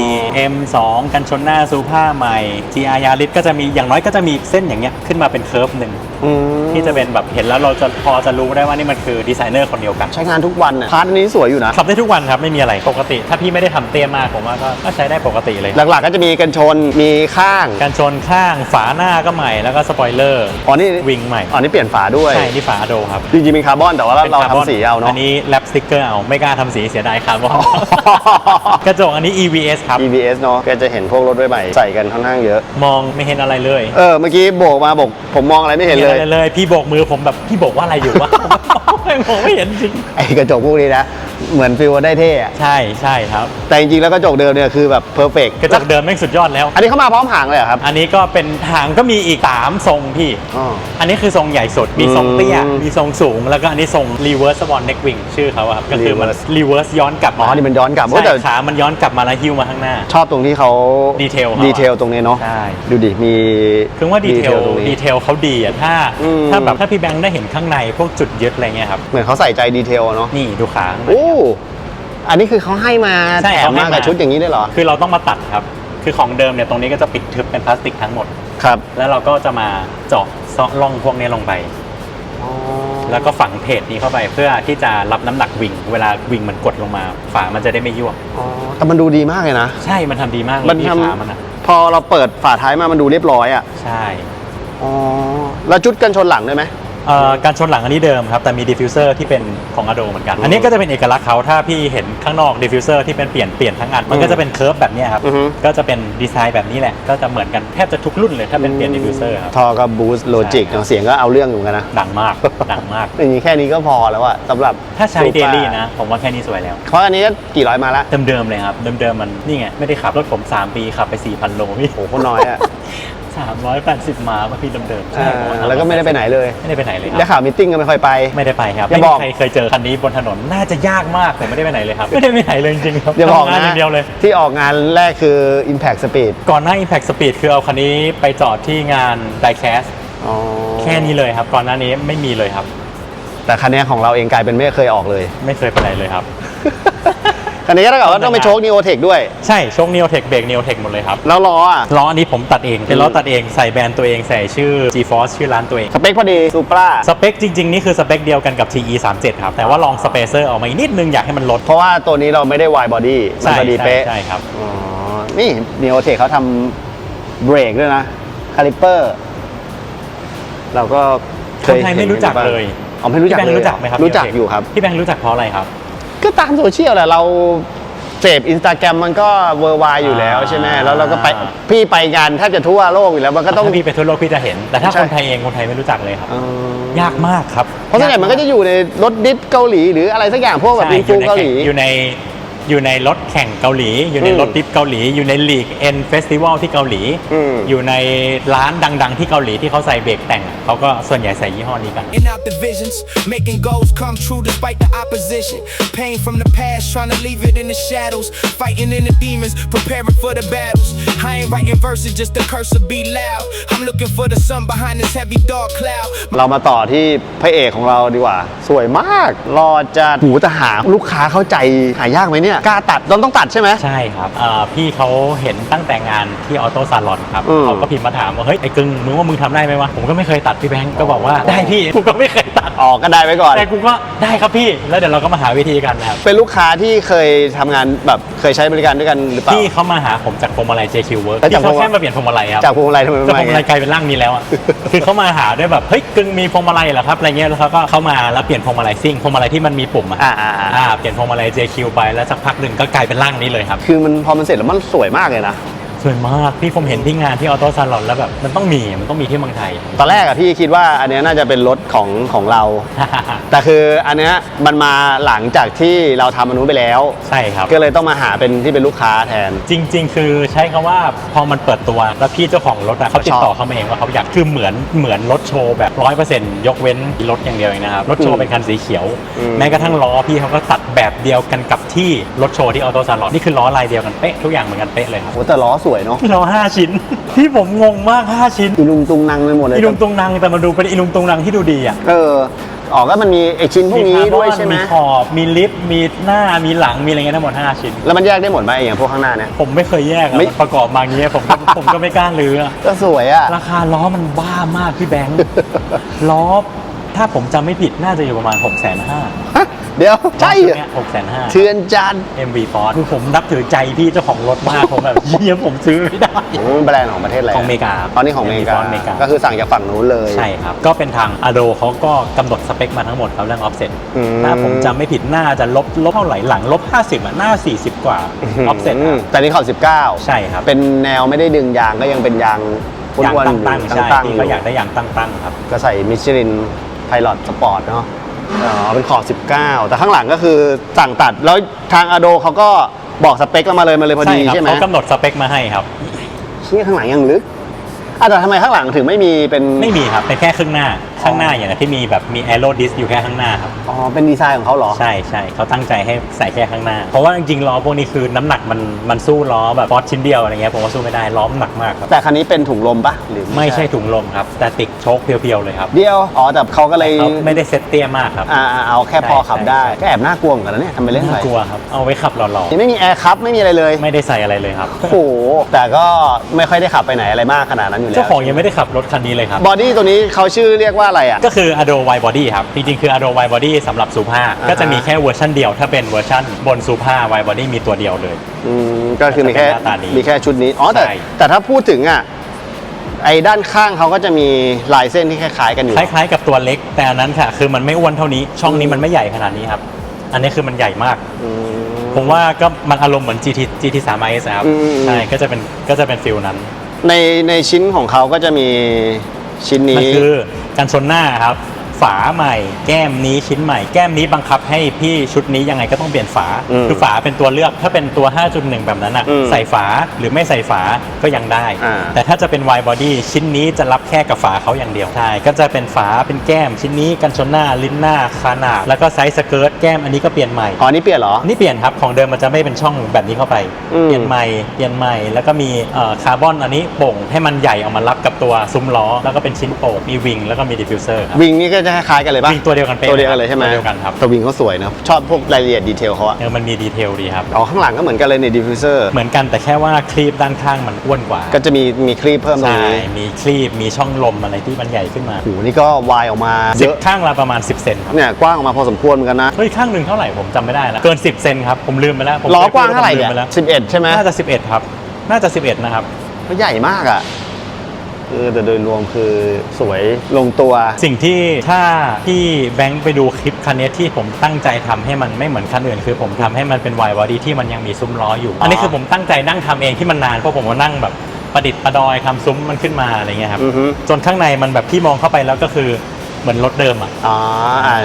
Speaker 3: M2 กันชนหน้าซูผ้าใหม่ GR Yaris ก็จะมีอย่างน้อยก็จะมีเส้นอย่างเงี้ยขึ้นมาเป็นเคิร์ฟหนึ่ง
Speaker 2: อืม
Speaker 3: ที่จะเป็นแบบเห็นแล้วเราจะพอจะรู้ได้ว่านี่มันคือดีไซเนอร์คนเดียวกัน
Speaker 2: ใช้งานทุกวันอ่ะพาร์ทนี้สวยอยู่นะ
Speaker 3: ขับได้ทุกวันครับไม่มีอะไรปกติ ถ้าพี่ไม่ได้ทำเตี้ยมากผมว่าก็ใช้ได้ปกติเลย
Speaker 2: หลักๆก็จะมีกันชนมีข้าง
Speaker 3: การชนข้างฝาหน้าก็ใหม่แล้วก็สปอยเลอร์
Speaker 2: อ๋อนี่
Speaker 3: วิงใหม่
Speaker 2: อ๋อนี่เปลี่ยนฝาด้วย
Speaker 3: ใช่นี่ฝาโดครับ
Speaker 2: จริงๆเป็นคาร์บอนแต่ว่า
Speaker 3: ป็น
Speaker 2: เรา
Speaker 3: คบอน
Speaker 2: ทำสีเอาเนาะ
Speaker 3: อันนี้แรปสติกเกอร์เอาไม่กล้าทำสีเสียดายคาร์บอน กระจกอันนี้ EVS ครับ
Speaker 2: EBS เนาะก็จะเห็นพวกรถใหม่ๆใส่กันค่อนข้างเยอะ
Speaker 3: มองไม่เห็นอะไรเลย
Speaker 2: เมื่อกี้โบกมาบอกผมมองอะไรไม่เห็นเลย
Speaker 3: อะไรเลย พี่โบกมือผมแบบพี่โบกว่าอะไรอยู่วะ ผมไม่เห็นจริง
Speaker 2: ไอ้กระจกพวกนี้นะ เหมือนฟิลว่าได้เท่อะ
Speaker 3: ใช่ครับ
Speaker 2: แต่จริงๆแล้วกระจกเดิมเนี่ยคือแบบเพอร์เฟกต์
Speaker 3: กระจกเดิมแม่งสุดยอดแล้ว
Speaker 2: อันนี้เข้ามาพร้อมหางเลยเหรอครับ
Speaker 3: อันนี้ก็เป็นหางก็มีอีก3ทรงพี่
Speaker 2: อ๋อ
Speaker 3: อันนี้คือทรงใหญ่สุด มีทรงเตี้ย
Speaker 2: อืม
Speaker 3: มีทรงสูง แล้วก็อันนี้ทรง reverse swan neck wing ชื่อเขาอะครับ ก็คือมัน reverse ย้อนกลับ
Speaker 2: อ๋
Speaker 3: มา
Speaker 2: อนี่มันย้อนกลับ
Speaker 3: ใช่
Speaker 2: แต่
Speaker 3: ขามันย้อนกลับมาแล้วหิ้วมาข้างหน้า
Speaker 2: ชอบตรงที่เขา
Speaker 3: ดีเทลเขาอะ
Speaker 2: ดีเทลตรงนี้เนาะ
Speaker 3: ใช่
Speaker 2: ดูดิมี
Speaker 3: คือว่าดีเทล
Speaker 2: ตรงนี้
Speaker 3: ดีเทลเขาดีอะถ้า
Speaker 2: อืม
Speaker 3: แบบถ้าพี่แบงค์ได้เห็นข้างในพวกจุดยึดอะไรเงี้ยครับ
Speaker 2: เหมือนเขาใส่ใจดีเทลอะเนาะ
Speaker 3: นี่ดูขาข้างใน
Speaker 2: โอ้อันนี้คือเขาให้มา
Speaker 3: ใช่
Speaker 2: แถม
Speaker 3: เขาให้
Speaker 2: มา
Speaker 3: มา
Speaker 2: กับชุดอย่างนี้ได้เหรอ
Speaker 3: คือเราต้องมาตัดครับ คือของเดิมเนี่ยตรงนี้ก็จะปิดทึบเป็นพลาสติกทั้งหมด
Speaker 2: ครับ
Speaker 3: แล้วเราก็จะมาเจาะเซาะร่องพวกนี้ลงไป แล้วก็ฝังเพจนี้เข้าไปเพื่อที่จะรับน้ำหนักวิง เวลาวิงมันกดลงมา ฝามันจะได้ไม่ยวบ
Speaker 2: อ๋อแต่มันดูดีมากเลยนะ
Speaker 3: ใช่มันทำดีมากเลย
Speaker 2: มัน
Speaker 3: ที่
Speaker 2: ท
Speaker 3: ขามันอะ
Speaker 2: ำพอเราเปิดฝาท้ายมามันดูเรียบร้อยอ่ะ
Speaker 3: ใช่
Speaker 2: อ๋อแล้วชุดกันชนหลังด้วยไหม
Speaker 3: การชนหลังอันนี้เดิมครับ แต่มีดิฟฟิวเซอร์ที่เป็นของ Ado เหมือนกัน อันนี้ก็จะเป็นเอกลักษณ์เขาถ้าพี่เห็นข้างนอกดิฟฟิวเซอร์ที่เป็นเปลี่ยนทั้งอัน มันก็จะเป็นเคิร์ฟแบบเนี้ยครับ
Speaker 2: อือฮึ
Speaker 3: ก็จะเป็นดีไซน์แบบนี้แหละ ก็จะเหมือนกันแทบจะทุกรุ่นเลยถ้าเป็นเปลี่ยนดิฟฟิวเซอร์ครับ
Speaker 2: ทอกับบูสต์โลจิก
Speaker 3: ใช่
Speaker 2: เสียงก็เอาเรื่องอยู่เหมือนกันนะ
Speaker 3: ดังมาก ดังมาก
Speaker 2: อย่างนี้แค่นี้ก็พอแล้วอะสำหรับ
Speaker 3: ถ้าใช้
Speaker 2: ซู
Speaker 3: เด
Speaker 2: ปอร์
Speaker 3: ลี่นะ ผมว่าแค่นี้สวยแล้ว
Speaker 2: เพราะอันนี้ก็กี่ร้อยมาละ
Speaker 3: เดิมๆเลยครับ เดิมๆมันนี่ไง ไม่ได้ขับรถผม 3 ปีขับไป 4,000 โลพี่
Speaker 2: โอ้โหโคนน้อยอะ
Speaker 3: 380 ม้าพี่เดิมๆใช่ผมว่า
Speaker 2: แล้วก็ไม่ได้ไปไหนเลย
Speaker 3: ไม่ได้ไปไหนเลยค
Speaker 2: ได้
Speaker 3: รับ
Speaker 2: ข่าวมีตติ้งก็ไม่ค่อยไป
Speaker 3: ไม่ได้ไปครับ
Speaker 2: อย่า
Speaker 3: ไม่
Speaker 2: บ
Speaker 3: มี
Speaker 2: อก
Speaker 3: ใครเคยเจอคันนี้บนถนนน่าจะยากมากผมไม่ได้ไปไหนเลยครับไม่ได้ไปไหนเลยจริงๆครับ
Speaker 2: อย่าบอก
Speaker 3: ทำงาน
Speaker 2: นะ
Speaker 3: อย่างเดียวเลย
Speaker 2: ที่ออกงานแรกคือ Impact Speed
Speaker 3: ก่อนหน้า Impact Speed คือเอาคันนี้ไปจอดที่งาน Diecast
Speaker 2: อ๋อ
Speaker 3: แค่นี้เลยครับ ก่อนหน้านี้ไม่มีเลยครับ
Speaker 2: แต่คันนี้ของเราเองกลายเป็นไม่เคยออกเลย
Speaker 3: ไม่เคยไปไหนเลยครับ
Speaker 2: คันนี้ก็ต้องว่าต้องไปโชค Neotech ด้วย
Speaker 3: ใช่โชค Neotech เบรก Neotech หมดเลยครับ
Speaker 2: แล้วล้ออะ
Speaker 3: ล้ออันนี้ผมตัดเองเป็นล้อตัดเองใส่แบรนด์ตัวเองใส่ชื่อ GeForce ชื่อร้านตัวเอง
Speaker 2: สเปคพอดีซูปรา
Speaker 3: สเปคจริง ๆ นี่คือสเปคเดียวกันกับ TE 37ครับ แต่ว่าลองสเปเซอร์ออกมาอีกนิดนึงอยากให้มันลด
Speaker 2: เพราะว่าตัวนี้เราไม่ได้ wide body มันพอดีเป๊ะ
Speaker 3: ใช่ครับ
Speaker 2: อ๋อ นี่ Neotech เขาทำเบรกด้วยนะ คาลิปเปอร์ เราก็
Speaker 3: คนไทยไม่รู้จักเลย
Speaker 2: อ๋อไม่รู้จัก
Speaker 3: พี่แบง
Speaker 2: เลย
Speaker 3: ค์รู้จักไหมครับ
Speaker 2: รู้จักอยู่ครับ
Speaker 3: พี่แบงค์รู้จักเพราะอะไรครับ
Speaker 2: ก็ตามโซเชียลแหละเราเสพอินสตาแกรมมันก็เวอร์ไวอยู่แล้วใช่ไหมแล้วเราก็ไปพี่ไปงานแทบจะทั่วโลกอยู่แล้วมันก็ต้อง
Speaker 3: ถ้าพี่ไปทั่วโลกพี่จะเห็น แต่ถ้า
Speaker 2: ใช่
Speaker 3: คนไทยเองคนไทยไม่รู้จักเลยครับ
Speaker 2: เออย
Speaker 3: ากมากครับ
Speaker 2: เพราะส่วนใหญ่มันก็จะอยู่ในรถดิฟเกาหลีหรืออะไรสักอย่างพวกแบบ
Speaker 3: ใช่
Speaker 2: อินฟูเกาหลี
Speaker 3: อยู่ใน อยู่ในรถแข่งเกาหลี อยู่ในรถดิฟเกาหลี อยู่ในลีกเอ็นเฟสติวัลที่เกาหลี อยู่ในร้านดังๆที่เกาหลีที่เขาใส่เบรกแต่งเขาก็ส่วนใหญ่ใส่ยี่ห้อนี้กัน
Speaker 1: In out the visions, making goals come true despite the opposition. Pain from the past, trying to leave it in the shadows. Fighting in the demons, preparing for the battles. I ain't writing verses, just the curse will be loud. I'm looking for the sun behind this heavy dark cloud.
Speaker 2: เรามาต่อที่พระเอกของเราดีกว่า สวยมากรอจะหูจะหาลูกค้าเข้าใจหายากไหมเนี่ยกล้าตัดต้องตัดใช่ไหม
Speaker 3: ใช่ครับพี่เขาเห็นตั้งแต่งานที่ออโต้ซาลอนครับ เขาก็พิมพ์มาถามว่าเฮ้ยไอ้กึ่งมึงว่ามึงทำได้ไหมวะผมก็ไม่เคยตัดพี่แบงก์ก็บอกว่าได้พี่กูก็ไม่เคยตัด
Speaker 2: ออกก็ได้ไว้ก่อน
Speaker 3: แต่กูก็ได้ครับพี่แล้วเดี๋ยวเราก็มาหาวิธีกันนะครับ
Speaker 2: เป็นลูกค้าที่เคยทำงานแบบเคยใช้บริการด้วยกันหรือเปล่า
Speaker 3: พี่เขามาหาผมจากพวงมาลัย JQ Work
Speaker 2: แล้วจาก
Speaker 3: พี่เขาแค่มาเปลี่ยนพวงมาลัยครับ
Speaker 2: จากพวงมาลัยทำไม
Speaker 3: จากพ
Speaker 2: ไม่
Speaker 3: วงมาลัยกลายเป็นร่างนี้แล้วอ่ะ คือเขามาหาด้วยแบบเฮ้ยกึ่งมีพวงมาลัยเหรอครับอะไรเงี้ยแล้วเขาก็เข้ามาแล้วเปลี่ยนพวงมาลัยซิ่งพวงมาลัยที่มันมีปุ่มอ่ะเปลี่ยนพวงมาลัย JQ ไปแล้วสักพักหนึ่งก็กลายเป็นร่างนี้เลยครับ
Speaker 2: คือมันพอมันเสร็จแล้วมันสวยมากเลยนะ
Speaker 3: สวยมากพี่ผมเห็นที่งานที่ออโต้ซาลอนแล้วแบบมันต้องมีที่เมืองไทย
Speaker 2: ตอนแรกอะพี่คิดว่าอันเนี้ยน่าจะเป็นรถของเรา แต่คืออันเนี้ยมันมาหลังจากที่เราทำอันนู้นไปแล้ว
Speaker 3: ใช่ครับ
Speaker 2: ก็เลยต้องมาหาเป็นที่เป็นลูกค้าแทน
Speaker 3: จริง ๆ คือใช้คำว่าพอมันเปิดตัวแล้วพี่เจ้าของรถอะเขาติดต่อเข้ามาเองว่าเขาอยากคือเหมือนรถโชว์แบบ 100% ยกเว้นรถอย่างเดียวเองนะครับรถโชว์เป็นคันสีเขียว แม้กระทั่งล้อพี่เขาก็ตัดแบบเดียวกันกับที่รถโชว์ที่ออโต้ซาลอนนี่คือล้อลายเดียวกันเป๊ะทุกอย่างเหมือนกันเป๊ะเลยครับ
Speaker 2: โอ้แต่ล้อสวยเนาะ
Speaker 3: ล้อ5 ชิ้น ที่ผมงงมาก5 ชิ้น
Speaker 2: อีลุงตุงนังไปหมดเลย
Speaker 3: อีลุงตุงนังแต่มาดูเป็นอีลุงตุงนังที่ดูดีอ่ะ
Speaker 2: ออกก็มันมีไอชิ้นพวกนี้ด้วยใช่ไหม
Speaker 3: มีขอบมีลิฟต์มีหน้ามีหลังมีอะไรเงี้ยทั้งหมด5 ชิ้น
Speaker 2: แล้วมันแยกได้หมดไหมอย่างพวกข้างหน้าเนี่ย
Speaker 3: ผมไม่เคยแยกอะ
Speaker 2: ไม่
Speaker 3: มันประกอบมาอย่างเงี้ยผมก็ไม่กล้าลื้ออะ
Speaker 2: ก็สวยอะ
Speaker 3: ราคาล้อมันบ้ามากพี่แบงค์ ล้อถ้าผมจำไม่ผิดน่าจะอยู่ประมาณ 650,000
Speaker 2: ฮะเดี๋ยวใช่เหรอ
Speaker 3: 650,000
Speaker 2: เทือนจัน
Speaker 3: MV Force คือผมนับถือใจพี่เจ้าของรถมากผมแบบเยี่ยมผมซื้อไม่ได้
Speaker 2: โอ้มันแบรนด์ของประเทศอะไร
Speaker 3: ของอเมริกา
Speaker 2: ตอนนี้ของอเมริกา
Speaker 3: อเมริกา
Speaker 2: ก็คือสั่งจากฝั่งนู้นเลย
Speaker 3: ใช่ครับ ก็เป็นทาง Ado เขาก็กำหนดสเปคมาทั้งหมดครับเรื่อง offset ถ้าผมจำไม่ผิดน่าจะลบเท่าไหร่หลังลบ 50 อ่ะหน้า 40 กว่า offset อะ
Speaker 2: แต่นี่ขอบ19
Speaker 3: ใช่ครับ
Speaker 2: เป็นแนวไม่ได้ดึงยางก็ยังเป็นยาง
Speaker 3: ยาง
Speaker 2: อ้วนๆ
Speaker 3: ตั้งๆใช่
Speaker 2: ตั้งๆ
Speaker 3: ที่เขาอยากได้ยางตั้งๆครับ
Speaker 2: ก็ใส่มิชลินไพลอตสปอร์ตเนาะอ๋อเป็นขอบ19 แต่ข้างหลังก็คือสั่งตัดแล้วทางอโดเขาก็บอกสเปคเรามาเลยพอดี
Speaker 3: ครับ
Speaker 2: ใช่ไหม
Speaker 3: เขากำหนดสเปคมาให้ครับ
Speaker 2: นี่ข้างหลังยังลึกแต่ทำไมข้างหลังถึงไม่มีเป็น
Speaker 3: ไม่มีครับเป็นแค่ครึ่งหน้าข้างหน้าอย่างที่มีแบบมี aero disc อยู่แค่ข้างหน้าครับ
Speaker 2: อ๋อเป็นดีไซน์ของเขาเหรอ
Speaker 3: ใช่เขาตั้งใจให้ใส่แค่ข้างหน้า เพราะว่าจริงๆล้อพวกนี้คือน้ำหนักมันสู้ล้อแบบฟอสชิ้นเดียวอะไรเงี้ยผมว่าสู้ไม่ได้ล้อมันหนักมากครับ
Speaker 2: แต่คันนี้เป็นถุงลมปะหรือ
Speaker 3: ไม่ใช่ถุงลมครับแต่ติดโชคเพียวๆเลยครับ
Speaker 2: เดียวอ๋อแต่เขาก็เลย
Speaker 3: เขาไม่ได้เซ็ตเตี้ยมากครับ
Speaker 2: เอาแค่พอขับได้
Speaker 3: ใช่
Speaker 2: ก็แอบน่ากลัวเหมือนกันนะเนี่ยทำไปเล่นอะไร
Speaker 3: น่ากลัวครับเอาไว้ขับหล่อ
Speaker 2: ยังไม่มีแอร์คัพไม่มีอะไรเลย
Speaker 3: ๆไม่ได้ใส่อะไรเลยครับ
Speaker 2: โอ้โหแต่ก็ไม่ค่อยได้ขับไปไหนอะไรมากขนาดนั้นอยู่แล้ว
Speaker 3: เจ้าของยังไม่ได้ขับรถคันนี้เลยครับ
Speaker 2: บอดี้ตัวนี้เขาชื่อเรียกว่าอะไรอ่ะ
Speaker 3: ก็คือ Ado Wide Body ครับ จริงๆ คือ Ado Wide Body สำหรับซูผ้าก็จะมีแค่เวอร์ชันเดียว ถ้าเป็นเวอร์ชันบนซูผ้า Wide Body มีตัวเดียวเลย
Speaker 2: ก็คือมีแค่
Speaker 3: จะเป็นหน้าตานี้
Speaker 2: มีแค่ชุดนี้อ๋อแต่
Speaker 3: ใช่
Speaker 2: แต่ถ้าพูดถึงอ่ะไอ้ด้านข้างเขาก็จะมีลายเส้นที่คล้ายๆกันอยู่
Speaker 3: คล้ายๆ กับตัวเล็ก แต่อันนั้นค่ะ คือมันไม่อ้วนเท่านี้ ช่องนี้มันไม่ใหญ่ขนาดนี้ครับ อันนี้คือมันใหญ่มาก
Speaker 2: อืม
Speaker 3: ผมว่าก็มันอารมณ์เหมือน GT3 RS ครับ ใช่ ก็จะเป็นฟิลนั้น
Speaker 2: ในชิ้นของเขาก็จะมีชิ้น
Speaker 3: มัน
Speaker 2: นี้
Speaker 3: คือกันชนหน้าครับ ฝาใหม่แก้มนี้ชิ้นใหม่แก้มนี้บังคับให้พี่ชุดนี้ยังไงก็ต้องเปลี่ยนฝา คือฝาเป็นตัวเลือกถ้าเป็นตัว 5.1 แบบนั้นอ่ะใส่ฝาหรือไม่ใส่ฝาก็ยังได้ แต่ถ้าจะเป็น wide body ชิ้นนี้จะรับแค่กับฝาเขาอย่างเดียวใช่ก็จะเป็นฝาเป็นแก้มชิ้นนี้กันชนหน้าลิ้นหน้าขนาดแล้วก็ไซส์สเกิร์ตแก้มอันนี้ก็เปลี่ยนใหม่
Speaker 2: อ๋อนี่เปลี่ยนเหรอ
Speaker 3: นี่เปลี่ยนครับของเดิมมันจะไม่เป็นช่องแบบนี้เข้าไปเปลี่ยนใหม่แล้วก็มีคาร์บอนอันนี้โป่งให้มันใหญ่ออกมารับกับตัวซุ้มล้อแล้วก็เป็นชิ้นโป่งมีวิงแล้วก็มีดิฟฟิวเซอร์ครับ
Speaker 2: วิงนี่ก็จะคล้ายๆกันเลยปะ
Speaker 3: วิงตัวเดียวกันเป๊ะ
Speaker 2: ตัวเดียวกันเลยใช่ไหม
Speaker 3: ตัวเดียวกันครับ
Speaker 2: แต่วิงเขาสวยนะชอบพวกรายละเอียดดีเทลเขาอะ
Speaker 3: มันมีดีเทลดีครับ
Speaker 2: อ๋อข้างหลังก็เหมือนกันเลยเนี่ยดิฟฟิวเซอร์
Speaker 3: เหมือนกันแต่แค่ว่าคลีปด้านข้างมันอ้วนกว่า
Speaker 2: ก็จะมีคลีปเพิ่มตรง
Speaker 3: ใช่
Speaker 2: นี้
Speaker 3: มีคลีปมีช่องลมอะไรที่มันใหญ่ขึ้นมา
Speaker 2: โอ้โหนี่ก็วายออกมาเยอะ
Speaker 3: ข้างละประมาณ10 เซนครับ
Speaker 2: เนี่ยกว้างออกมาพอสมควรเหมือนกันนะ
Speaker 3: เฮ้ยข้างหนึ่งเท่าไหร่ผมจำไม่ได้แล้วเกิน10 เซนครับผมลืมไปแล้วผม
Speaker 2: ล้อกว้างเท่าไหร่เนี่ย
Speaker 3: ผมลืมไปแล้ว
Speaker 2: 11 ใช่ไหม
Speaker 3: น่าจะ11ครับน่าจะ11นะครับ
Speaker 2: ก็ใหญ่มากอ่ะแต่โดยรวมคือสวยลงตัว
Speaker 3: สิ่งที่ถ้าพี่แบงค์ไปดูคลิปคันนี้ที่ผมตั้งใจทำให้มันไม่เหมือนคันอื่นคือผมทำให้มันเป็น wide body ที่มันยังมีซุ้มล้ออยู่ อันนี้คือผมตั้งใจนั่งทำเองที่มันนานเพราะผมก็นั่งแบบประดิษฐ์ประดอยทำซุ้มมันขึ้นมาอะไรเงี้ยครับ
Speaker 2: อือฮึ
Speaker 3: จนข้างในมันแบบพี่มองเข้าไปแล้วก็คือ เหมือนรถเดิมอ่ะ
Speaker 2: อ๋อ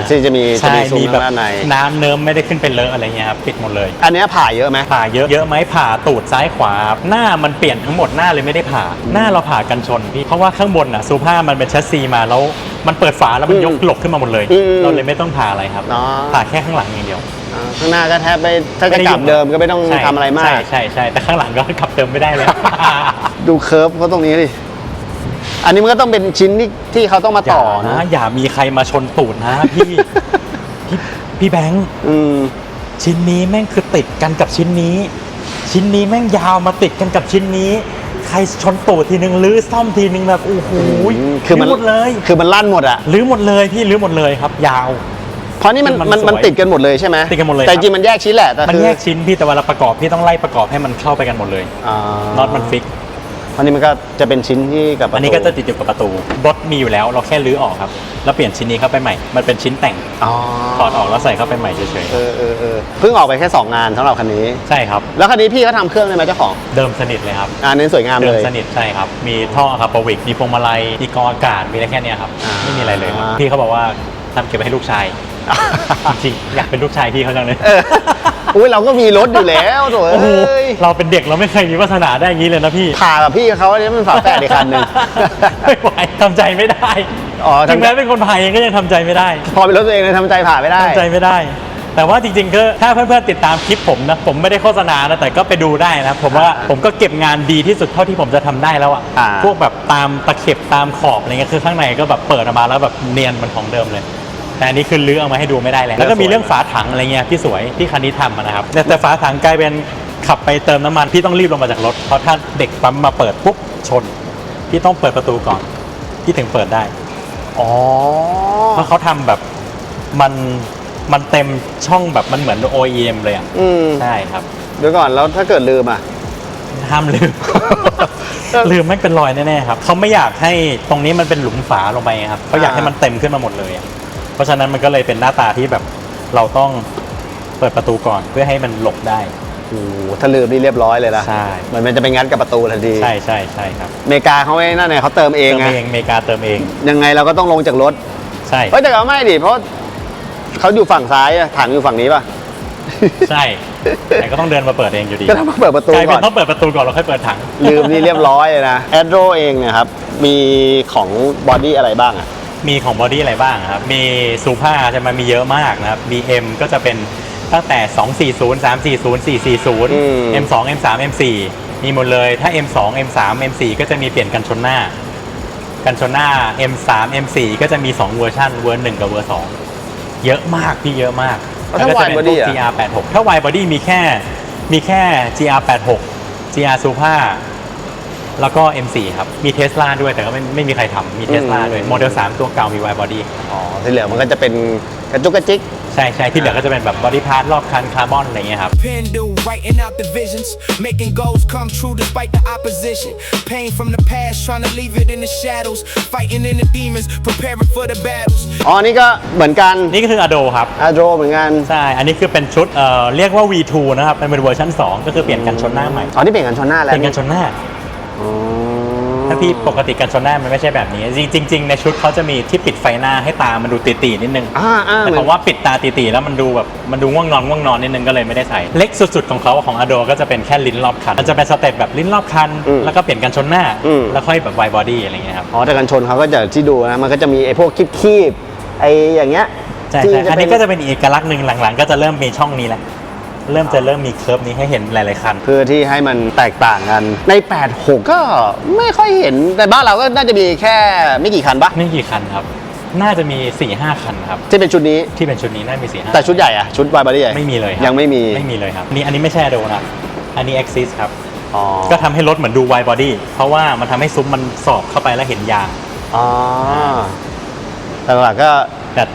Speaker 2: ที่จะมีซุ้ม
Speaker 3: แบบ
Speaker 2: ด้านใน
Speaker 3: น้ำเนิ้มไม่ได้ขึ้นไปเลอะอะไรเงี้ยครับปิดหมดเลย
Speaker 2: อันเนี้ยผ่าเยอะไหม
Speaker 3: ผ่าเยอะไหมผ่าตูดซ้ายขวาหน้ามันเปลี่ยนทั้งหมดหน้าเลยไม่ได้ผ่าหน้าเราผ่ากันชนพี่เพราะว่าข้างบนอ่ะซูผ้ามันเป็นแชสซีมาแล้วมันเปิดฝาแล้วมันยกหลบขึ้นมาหมดเลย เราเลยไม่ต้องผ่าอะไรครับ
Speaker 2: อ๋อ
Speaker 3: ผ่าแค่ข้างหลังอย่างเดียว
Speaker 2: ข้างหน้าก็แทบไม่ถ้าจะกลับเดิมก็ไม่ต้องทำอะไรมาก
Speaker 3: ใช่แต่ข้างหลังก็ขับเติมไม่ได้เลย
Speaker 2: ดูเคิร์ฟเขาตรงนี้ดิอันนี้มันก็ต้องเป็นชิ้นที่เขาต้องมาต่อนะ
Speaker 3: อย่ามีใครมาชนตูดนะพี่พี่แบงค์ ชิ้นนี้แม่งคือติดกันกับชิ้นนี้ ชิ้นนี้แม่งยาวมาติดกันกับชิ้นนี้ ใครชนตูดทีนึงลื้อซ่อมทีนึงแบบโอ้โห
Speaker 2: คือมัน
Speaker 3: ลื้อหมดเลย
Speaker 2: คือมันลั่นหมดอะ
Speaker 3: ลื้อหมดเลยพี่ลื้อหมดเลยครับ ยาว
Speaker 2: เพราะนี่มัน
Speaker 3: มันสวย
Speaker 2: มันติดกันหมดเลยใช่ไหม
Speaker 3: ติดกันหมดเลย
Speaker 2: แต่
Speaker 3: ครับ
Speaker 2: จริงมันแยกชิ้นแหละแต่
Speaker 3: มัน
Speaker 2: คือ
Speaker 3: แยกชิ้นพี่แต่เวลาประกอบพี่ต้องไล่ประกอบให้มันเข้าไปกันหมดเลยน็อตมันฟิก
Speaker 2: เพราะนี่มันก็จะเป็นชิ้นที่กับประตู
Speaker 3: อันนี้ก็จะติดอยู่กับประตูรถมีอยู่แล้วเราแค่ลื้อออกครับแล้วเปลี่ยนชิ้นนี้เข้าไปใหม่มันเป็นชิ้นแต่ง
Speaker 2: อ๋อ
Speaker 3: ถอดออกแล้วใส่เข้าไปใหม่เฉย
Speaker 2: เพิ่งออกไปแค่2งานสำหรับคันนี้
Speaker 3: ๆใช่ครับ
Speaker 2: แล้วคันนี้พี่เขาทำเครื่องได้ไหมเจ้าของ
Speaker 3: เดิมสนิทเลยครับ
Speaker 2: เน้นสวยงาม
Speaker 3: เดิ
Speaker 2: เล
Speaker 3: ม
Speaker 2: ย
Speaker 3: สนิทใช่ครับมีท่อครับประวิกมีพวงมาลัยมีกรองอากาศมีอะไรแค่เนี้ยครับไม่มีอะไรเลยครับพี่เขาบอกว่าทำเก็บไว้ให้ลูกชาย จริงๆอยากเป็นลูกชายพี่เขาจังเลย
Speaker 2: อุ้ยเราก็มีรถอยู่แล้วโถ่
Speaker 3: โอ้โห
Speaker 2: เอ้ย
Speaker 3: เราเป็นเด็กเราไม่เคยมีวาสนาได้อย่างนี้เลยนะพี่
Speaker 2: ผ่ากับพี่เขาเนี่ยมันฝาแฝดอีกคันหนึ่ง
Speaker 3: ไม่ไหวทำใจไม่ได้
Speaker 2: อ๋อ
Speaker 3: ถึงแม้เป็นคนไทยเองก็ยังทำใจไม่ได้
Speaker 2: พอเป็นรถตัวเองเลยทำใจผ่าไม่ได้
Speaker 3: ทำใจไม่ได้ แต่ว่าจริงๆก็ถ้าเพื่อนๆติดตามคลิปผมนะผมไม่ได้โฆษณานะแต่ก็ไปดูได้นะผมว่าผมก็เก็บงานดีที่สุดเท่าที่ผมจะทำได้แล้วอะพวกแบบตามตะเข็บตามขอบอะไรเงี้ยคือข้างในก็แบบเปิดออกมาแล้วแบบเนียนเหมันของเดิมเลย แต่อันนี้คือลื้อเอามาให้ดูไม่ได้เลยแล้วก็มีเรื่องฝาถังอะไรเงี้ยที่สวยที่คันนี้ทำนะครับแต่ฝาถังกลายเป็นขับไปเติมน้ำมันพี่ต้องรีบลงมาจากรถเพราะถ้าเด็กปั๊มมาเปิดปุ๊บชนพี่ต้องเปิดประตูก่อนพี่ถึงเปิดได้
Speaker 2: อ๋อ
Speaker 3: เพราะเขาทำแบบมันเต็มช่องแบบมันเหมือน OEM เลยอ่ะใช่ครับ
Speaker 2: เดี๋ยวก่อนแล้วถ้าเกิดลืมอ่ะ
Speaker 3: ห้ามลืม ลืมไม่เป็นรอยแน่ๆครับเขาไม่อยากให้ตรงนี้มันเป็นหลุมฝาลงไปครับเขาอยากให้มันเต็มขึ้นมาหมดเลยอะเพราะฉะนั้นมันก็เลยเป็นหน้าตาที่แบบเราต้องเปิดประตูก่อนเพื่อให้มันหลบได้
Speaker 2: โอ้โหถ้าลืมนี่เรียบร้อยเลยนะ
Speaker 3: ใช่
Speaker 2: มันจะไปงัดกับประตูทันที
Speaker 3: ใช่ครับ
Speaker 2: อเมริกาเขาไม่นั่นไงเขาเติมเอง
Speaker 3: เติม
Speaker 2: ไง
Speaker 3: เองอเมริกาเติมเอง
Speaker 2: ยังไงเราก็ต้องลงจากรถ
Speaker 3: ใช่
Speaker 2: เฮ้ยแต่ก็ไม่ดิเพราะเขาอยู่ฝั่งซ้ายอะถังอยู่ฝั่งนี้ป่ะ
Speaker 3: ใช่แต่ก็ต้องเดินมาเปิดเองอยู่ดี
Speaker 2: ก็ต้องเปิดประตู
Speaker 3: กลาย
Speaker 2: ก่
Speaker 3: เป็
Speaker 2: อน
Speaker 3: นต้องเปิดประตูก่อนแล้วค่อยเปิดถัง
Speaker 2: ลืมนี่เรียบร้อยเลยนะแอดโรเองเนี่ยครับมีของบอดี้อะไรบ้างอ่ะ
Speaker 3: มีของบอดี้อะไรบ้างครับ มีซูผ้าจะมามีเยอะมากนะครับ BM ก็จะเป็นตั้งแต่ 240 340 440 M2 M3 M4 มีหมดเลย ถ้า M2 M3 M4 ก็จะมีเปลี่ยนกันชนหน้า กันชนหน้า M3 M4 ก็จะมี 2 เวอร์ชันเวอร์1กับเวอร์2เยอะมากพี่เยอะมาก
Speaker 2: แล้วถ้า
Speaker 3: ก็จะเป็นพว
Speaker 2: wide body
Speaker 3: ก
Speaker 2: อะ
Speaker 3: GR86 ถ้า wide body มีแค่ GR86 GR Supra แล้วก็ M4 ครับ มีเทสลาด้วยแต่ก็ไม่มีใครทำมีเทสลาด้วยโมเดล 3 ตัวเก่ามี wide body
Speaker 2: อ๋อที่เหลือมันก็จะเป็นกระจุกกระจิก
Speaker 3: ใช่ที่เหลือก็จะเป็นแบบบอดี้พาร์ทรอบคันคาร์บอนอะไรเงี้ยครับ
Speaker 1: Pen do writing out the visions, making goals come true despite the opposition. Pain from the past, trying to leave it in the shadows. Fighting in the demons, preparing for the battles.
Speaker 2: อ๋อนี่ก็เหมือนกัน
Speaker 3: นี่ก็คือ Ado ครับ
Speaker 2: อาโดเหมือนกัน
Speaker 3: ใช่ อันนี้คือเป็นชุดเรียกว่า V2 นะครับเป็นเวอร์ชัน2ก็คือเปลี่ยนกันชนหน้าใหม่
Speaker 2: อ๋อนี่เปลี่ยนกันชนหน้าแล้ว
Speaker 3: เปลี่ยนกันชนหน้า
Speaker 2: อ๋อ
Speaker 3: ถ้าพี่ปกติกันชนหน้ามันไม่ใช่แบบนี้ จริง ๆ ในชุดเขาจะมีที่ปิดไฟหน้าให้ตามันดูตีๆนิดนึง แต่ผมว่าปิดตาตีๆแล้วมันดูแบบมันดูง่วงนอนนิดนึงก็เลยไม่ได้ใส่เล็กสุดๆของเขาของ Ado ก็จะเป็นแค่ลิ้นรอบคันมันจะเป็นสเต็ปแบบลิ้นรอบคันแล้วก็เปลี่ยนกันชนหน้าแล้วค่อยแบบไวบอดี้อะไรเงี้ยครับ
Speaker 2: อ๋อแต่กันชนเขาก็จะที่ดูนะมันก็จะมีไอ้พวกคีบไอ้อย่างเงี้ย
Speaker 3: ใช่อันนี้ก็จะเป็นอีกเอกลักษณ์หนึ่งหลังๆก็จะเริ่มมีช่องนี้แหละเริ่มมีเคิร์ฟนี้ให้เห็นหลายๆคัน
Speaker 2: เพื่อที่ให้มันแตกต่างกันใน 86 ก็ไม่ค่อยเห็นแต่บ้านเราก็น่าจะมีแค่ไม่กี่คันปะ
Speaker 3: ไม่กี่คันครับ น่าจะมี 4-5 คันครับ
Speaker 2: ที่เป็นชุดนี้
Speaker 3: ที่เป็นชุดนี้น่ามี4-5
Speaker 2: แต่ชุดใหญ่อะชุดวายบอดี้ใหญ่
Speaker 3: ไม่มีเลยครับ
Speaker 2: ยังไม่มี
Speaker 3: ไม่มีเลยครับอันนี้ไม่ใช่โดนะอันนี้ Axis ครับ
Speaker 2: อ๋อ
Speaker 3: ก็ทำให้รถเหมือนดู wide body เพราะว่ามันทำให้ซุ้มมันสอบเข้าไปแล้วเห็นยาง
Speaker 2: อ๋อแต่หลักๆก็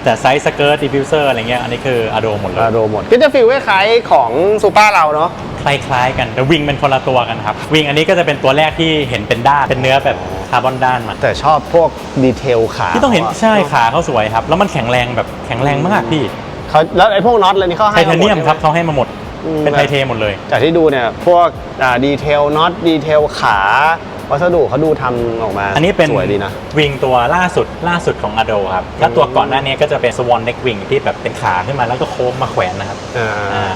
Speaker 3: แต่ไซส์สเกิร์ตดิฟฟิวเซอร์อะไรเงี้ยอันนี้คือ Ado หมดเลย
Speaker 2: อาโดหมดก็จะฟีลคล้ายๆของซูเปอร์เราเนาะ
Speaker 3: คล้ายๆกันแต่วิงเป็นคนละตัวกันครับวิงอันนี้ก็จะเป็นตัวแรกที่เห็นเป็นด้านเป็นเนื้อแบบคาร์บอนด้านมา
Speaker 2: แต่ชอบพวกดีเทลขา
Speaker 3: ที่ต้องเห็น
Speaker 2: ขาะ
Speaker 3: ใช่ขาเขาสวยครับ แล้วมันแข็งแรงแบบแข็งแรงมากพี่
Speaker 2: เขาแล้วไอ้พวกน็อตอะไรนี่เขา
Speaker 3: ไท
Speaker 2: ให้
Speaker 3: เท
Speaker 2: มาหมด
Speaker 3: เนียมครับเขาให้มาหมด เป็นไทเทหมดเลย
Speaker 2: จากที่ดูเนี่ยพวกดีเทลน็อตดีเทลขาวัสดุเขาดูทำออกมา
Speaker 3: อันนี้เป็น
Speaker 2: สวยดีนะ
Speaker 3: วิงตัวล่าสุดของ Ado ครับถ้าตัวก่อนหน้านี้ก็จะเป็น Swan Neck Wing ที่แบบเป็นขาขึ้นมาแล้วก็โค้งมาแขวนนะครับ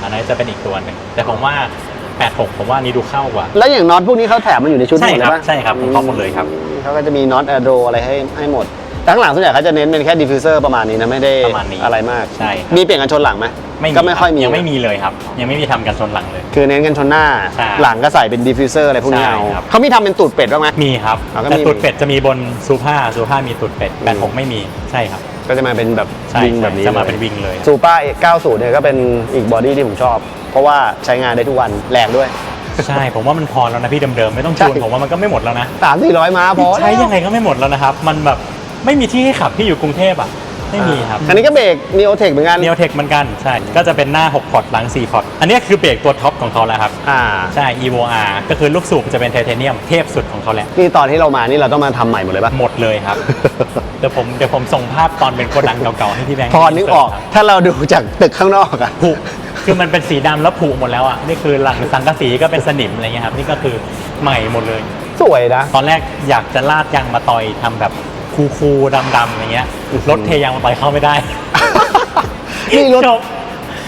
Speaker 3: อันนั้นจะเป็นอีกตัวหนึ่งแต่ผมว่า 86 ผมว่านี้ดูเข้ากว่า
Speaker 2: แล้วอย่างน็อตพวกนี้เขาแถมมันอยู่ในชุดหมดเลยปะ
Speaker 3: ใช่ครับผมพร้อมหมดเลยครับ
Speaker 2: เขาก็จะมีน็อตอะโดอะไรให้หมดแต่ข้างหลังส่วนใหญ่เขาจะเน้นเป็นแค่ดิฟฟิวเซอร์ประมาณนี้นะไม่ได้
Speaker 3: ประมาณนี้
Speaker 2: อะไรมาก
Speaker 3: ใช่ครับ
Speaker 2: มีเปลี่ยนกันชนหลังไหม
Speaker 3: ไม่มี
Speaker 2: ก็ไม่ค่อยมี
Speaker 3: ยังไม่มีเลยครับยังไม่มีทำกันชนหลังเลย
Speaker 2: คือเน้นกันชนหน้า
Speaker 3: ใช่
Speaker 2: หลังก็ใส่เป็นดิฟฟิวเซอร์อะไรพวกนี้
Speaker 3: ใช่
Speaker 2: เอา
Speaker 3: ครับ
Speaker 2: เขามีทำเป็นตูดเป็ดบ้างไหม
Speaker 3: มีครับ
Speaker 2: ก็
Speaker 3: แต่
Speaker 2: มี
Speaker 3: ตูดเป็ดจะมีบนซูเปอร์มีตูดเป็ด86ไม่มีใช่ครับ
Speaker 2: ก็จะมาเป็นแบบ
Speaker 3: ใช่
Speaker 2: วิงแบบนี้
Speaker 3: จะมาเป็นวิงเลย
Speaker 2: ซูเปอร์90เนี่ยก็เป็นอีกบอดี้ที่ผมชอบ เพราะว่าใช้งานได้ทุกวันแรงด้วย
Speaker 3: ใช่ผมว่ามันพอแล้วนะพี่เดิมๆไม่ต้องจูน
Speaker 2: ใช่
Speaker 3: ผมว่ามันก็ไม่หมดแล้วนะ
Speaker 2: 300-400 ม้าพอ
Speaker 3: ใช้ยังไงก็ไม่หมดแล้วนะครับมันแบบไม่มีที่ให้ขับที่อยู่กรุงเทพอ่ะไม่มีครับ
Speaker 2: อันนี้ก็เบรก Neotech เหมือนกัน
Speaker 3: เน o เทคเหมือนกันใช่ก็จะเป็นหน้า6พอร์ตหลัง4พอร์ตอันนี้คือเบรกตัวท็อปของเขาแล้วครับ
Speaker 2: อ่า
Speaker 3: ใช่ Evo R ก็คือลูกสูบจะเป็นไทเทเนียมเทพสุดของเขาแหละ
Speaker 2: นี่ตอนที่เรามานี่เราต้องมาทำใหม่หมดเลยปะ
Speaker 3: หมดเลยครับ เดี๋ยวผมส่งภาพตอนเป็นโกดังเก่าๆให้พี่แบงค์
Speaker 2: พอนึกออก
Speaker 3: ครับ
Speaker 2: ถ้าเราดูจากตึกข้างนอกอะ
Speaker 3: ผุคือมันเป็นสีดำแล้วผุหมดแล้วอ่ะนี่คือหลังสังกะสีก็เป็นสนิมอะไรเงี้ยครับนี่ก็คือใหม่หมดเลย
Speaker 2: สวยนะ
Speaker 3: ตอนแรกอยากจะลาดยางมาต่อยทำแบบคูลๆดำๆอย่างเงี้ยรถเทยางมาต่อยเข้าไม่ได้
Speaker 2: นี่รถ
Speaker 3: จบ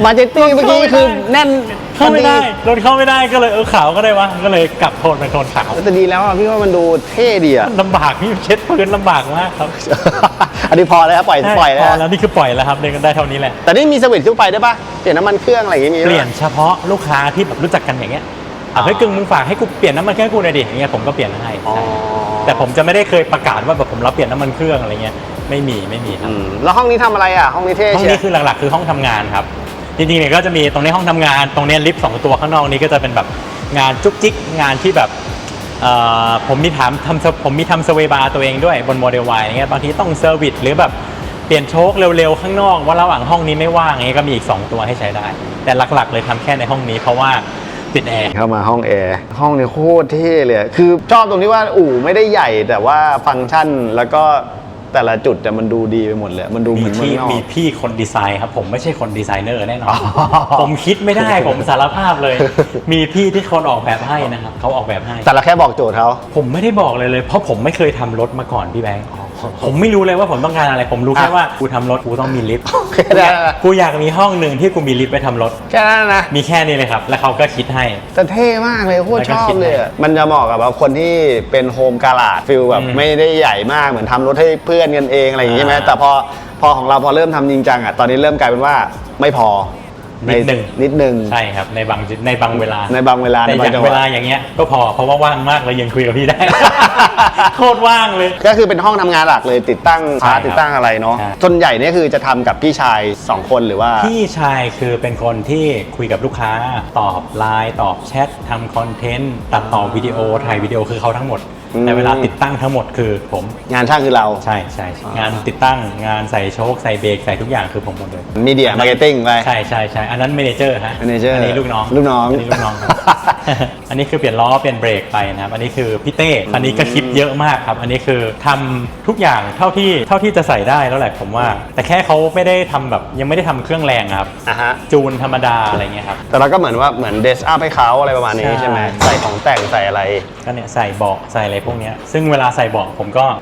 Speaker 2: มาเจตตี้เมื่อกี้คือแน่น
Speaker 3: เข้าไม่ได้รถเข้าไม่ได้ก็เลยขาวก็ได้วะก็เลยกลับโทนเป็นโทนขาว
Speaker 2: แต่ดีแล้วอะพี่ว่ามันดูเท่ดีอะ
Speaker 3: ลำบากพี่เช็ดพื้นลำบากมากครับ
Speaker 2: อันนี้พอแล้วครับปล่อย
Speaker 3: ใช่
Speaker 2: ปล่อยแล้ว
Speaker 3: พอแล้วนี่คือปล่อยแล้วครับได้เท่านี้แหละ
Speaker 2: แต่นี่มีสวิตช์ขึ้นไปได้ปะเปลี่ยนน้ำมันเครื่องอะไรอย่างงี้มีปะ
Speaker 3: เปลี่ยนเฉพาะลูกค้าที่แบบรู้จักกันอย่างเงี้ยเฮ้ยกึ่งมึงฝากให้กูเปลี่ยนน้ำมันเครื่องให้กูหน่อยดิอย่างเงี้ยผมก็เปลี่ยนให้
Speaker 2: อ๋อ
Speaker 3: ใช่แต่ผมจะไม่ได้เคยประกาศว่าแบบผมรับเปลี่ยนน้ำมันเครื่องอะไรเงี้ยไม่มีครับ
Speaker 2: แล้วห้องนี้ทำอะไรอะห้องนี้เท่
Speaker 3: ห้อง
Speaker 2: เชีย
Speaker 3: นี้คือหลักๆคือห้องทำงานครับจริงๆเนี่ยก็จะมีตรงนี้ห้องทำงานตรงนี้ลิฟต์2ตัวข้างนอกนี้ก็จะเป็นแบบงานจุกจิกงานที่แบบผมมีทำเซอร์เวย์บาร์ตัวเองด้วยบนโมเดล Y อย่างเงี้ยบางทีต้องเซอร์วิสหรือแบบเปลี่ยนโชคเร็วๆข้างนอกว่าระหว่างห้องนี้ไม่ว่างอย่างเงี้ยก็มีอีก2ตัวให้ใช้ได้ แต่หลักๆเลยทำแค่ในห้องนี้เพราะว่าติดแอร์
Speaker 2: เข้ามาห้องแอร์ห้องนี้โคตรเท่เลยคือชอบตรงที่ว่าอู่ไม่ได้ใหญ่แต่ว่าฟังก์ชันแล้วก็แต่ละจุดแต่มันดูดีไปหมดเลยมันดูเหมือนเมืองนอก
Speaker 3: มีพี่คนดีไซน์ครับผมไม่ใช่คนดีไซเนอร์แน่นอนผมคิดไม่ได้ผมสารภาพเลย มีพี่ที่คนออกแบบให้นะครับเขาออกแบบให้
Speaker 2: แต่เราแค่บอกโจทย์เขา
Speaker 3: ผมไม่ได้บอกเลยเพราะผมไม่เคยทำรถมาก่อนพี่แบงค์ผมไม่รู้เลยว่าผมต้องการอะไรผมรู้แค่ว่ากูทำรถกูต้องมีลิฟต์
Speaker 2: แค่นั้นนะ
Speaker 3: กูอยากมีห้องหนึ่งที่กูมีลิฟต์ไปทำรถ
Speaker 2: แค่นั้นนะ
Speaker 3: มีแค่นี้เลยครับแล้วเขาก็คิดให้
Speaker 2: แต่เท่มากเลยโคตรชอบเลยอะมันจะเหมาะกับแบบคนที่เป็นโฮมการาดฟิลแบบไม่ได้ใหญ่มากเหมือนทำรถให้เพื่อนกันเองอะไรอย่างงี้ใช่ไหมแต่พอของเราพอเริ่มทำจริงจังอ่ะตอนนี้เริ่มกลายเป็นว่าไม่พอ
Speaker 3: นิดหนึ่ง
Speaker 2: นิดนึง
Speaker 3: ใช่ครับในบางเวลา
Speaker 2: ในบางเวลา
Speaker 3: แต่
Speaker 2: ใน
Speaker 3: อบ
Speaker 2: าง
Speaker 3: ย่าง
Speaker 2: จังห
Speaker 3: เว
Speaker 2: วะ
Speaker 3: ลาอย่างเงี้ยก็พอเพราะว่าว่างมากเลยยังคุยกับพี่ได้ โคตรว่างเลย
Speaker 2: ก็คือเป็นห้องทำงานหลักเลยติดตั้ง
Speaker 3: ใช่
Speaker 2: พา
Speaker 3: ครั
Speaker 2: ร์
Speaker 3: บ
Speaker 2: ทติดตั้งอะไรเนาะ
Speaker 3: ใช่
Speaker 2: ส่วนใหญ่เนี่ยคือจะทำกับพี่ชาย2คนหรือว่า
Speaker 3: พี่ชายคือเป็นคนที่คุยกับลูกค้าตอบไลน์ตอบแชททำคอนเทนต์ตัดต่อวิดีโอถ่ายวิดีโอคือเขาทั้งหมด แต่เวลาติดตั้งทั้งหมดคือผม
Speaker 2: งานช่างคือเรา
Speaker 3: ใช่งานติดตั้งงานใส่โชคใส่เบรกใส่ทุกอย่างคือผมหมดเลย
Speaker 2: มีเดียมาร์เก็ตติ้งไป
Speaker 3: ใช่อันนั้นเมเนเจอร์ฮะ
Speaker 2: Manager
Speaker 3: อันนี้ลูกน้อง
Speaker 2: ลูกน้อง
Speaker 3: อันนี้ลูกน้องครับ อันนี้คือเปลี่ยนล้อเปลี่ยนเบรกไปนะครับอันนี้คือพี่เต้อันนี้ก็คิดเยอะมากครับ อันนี้คือทำทุกอย่างเท่าที่จะใส่ได้แล้วแหละผมว่า แต่แค่เขาไม่ได้ทำแบบยังไม่ได้ทำเครื่องแรงครับ
Speaker 2: อ่ะฮะ
Speaker 3: จูนธรรมดาอะไรเงี้ยครับ
Speaker 2: แต่เราก็เหมือนเดสอัพให้เขาอะไรประมาณนี้
Speaker 3: ใช่
Speaker 2: ใช่ไหมใส่ของแต่งใส่อะไร
Speaker 3: ก็เนี่ยใส่เบาะใส่อะไรพวกเนี้ยซึ่งเวลาใส่เบาะผมก็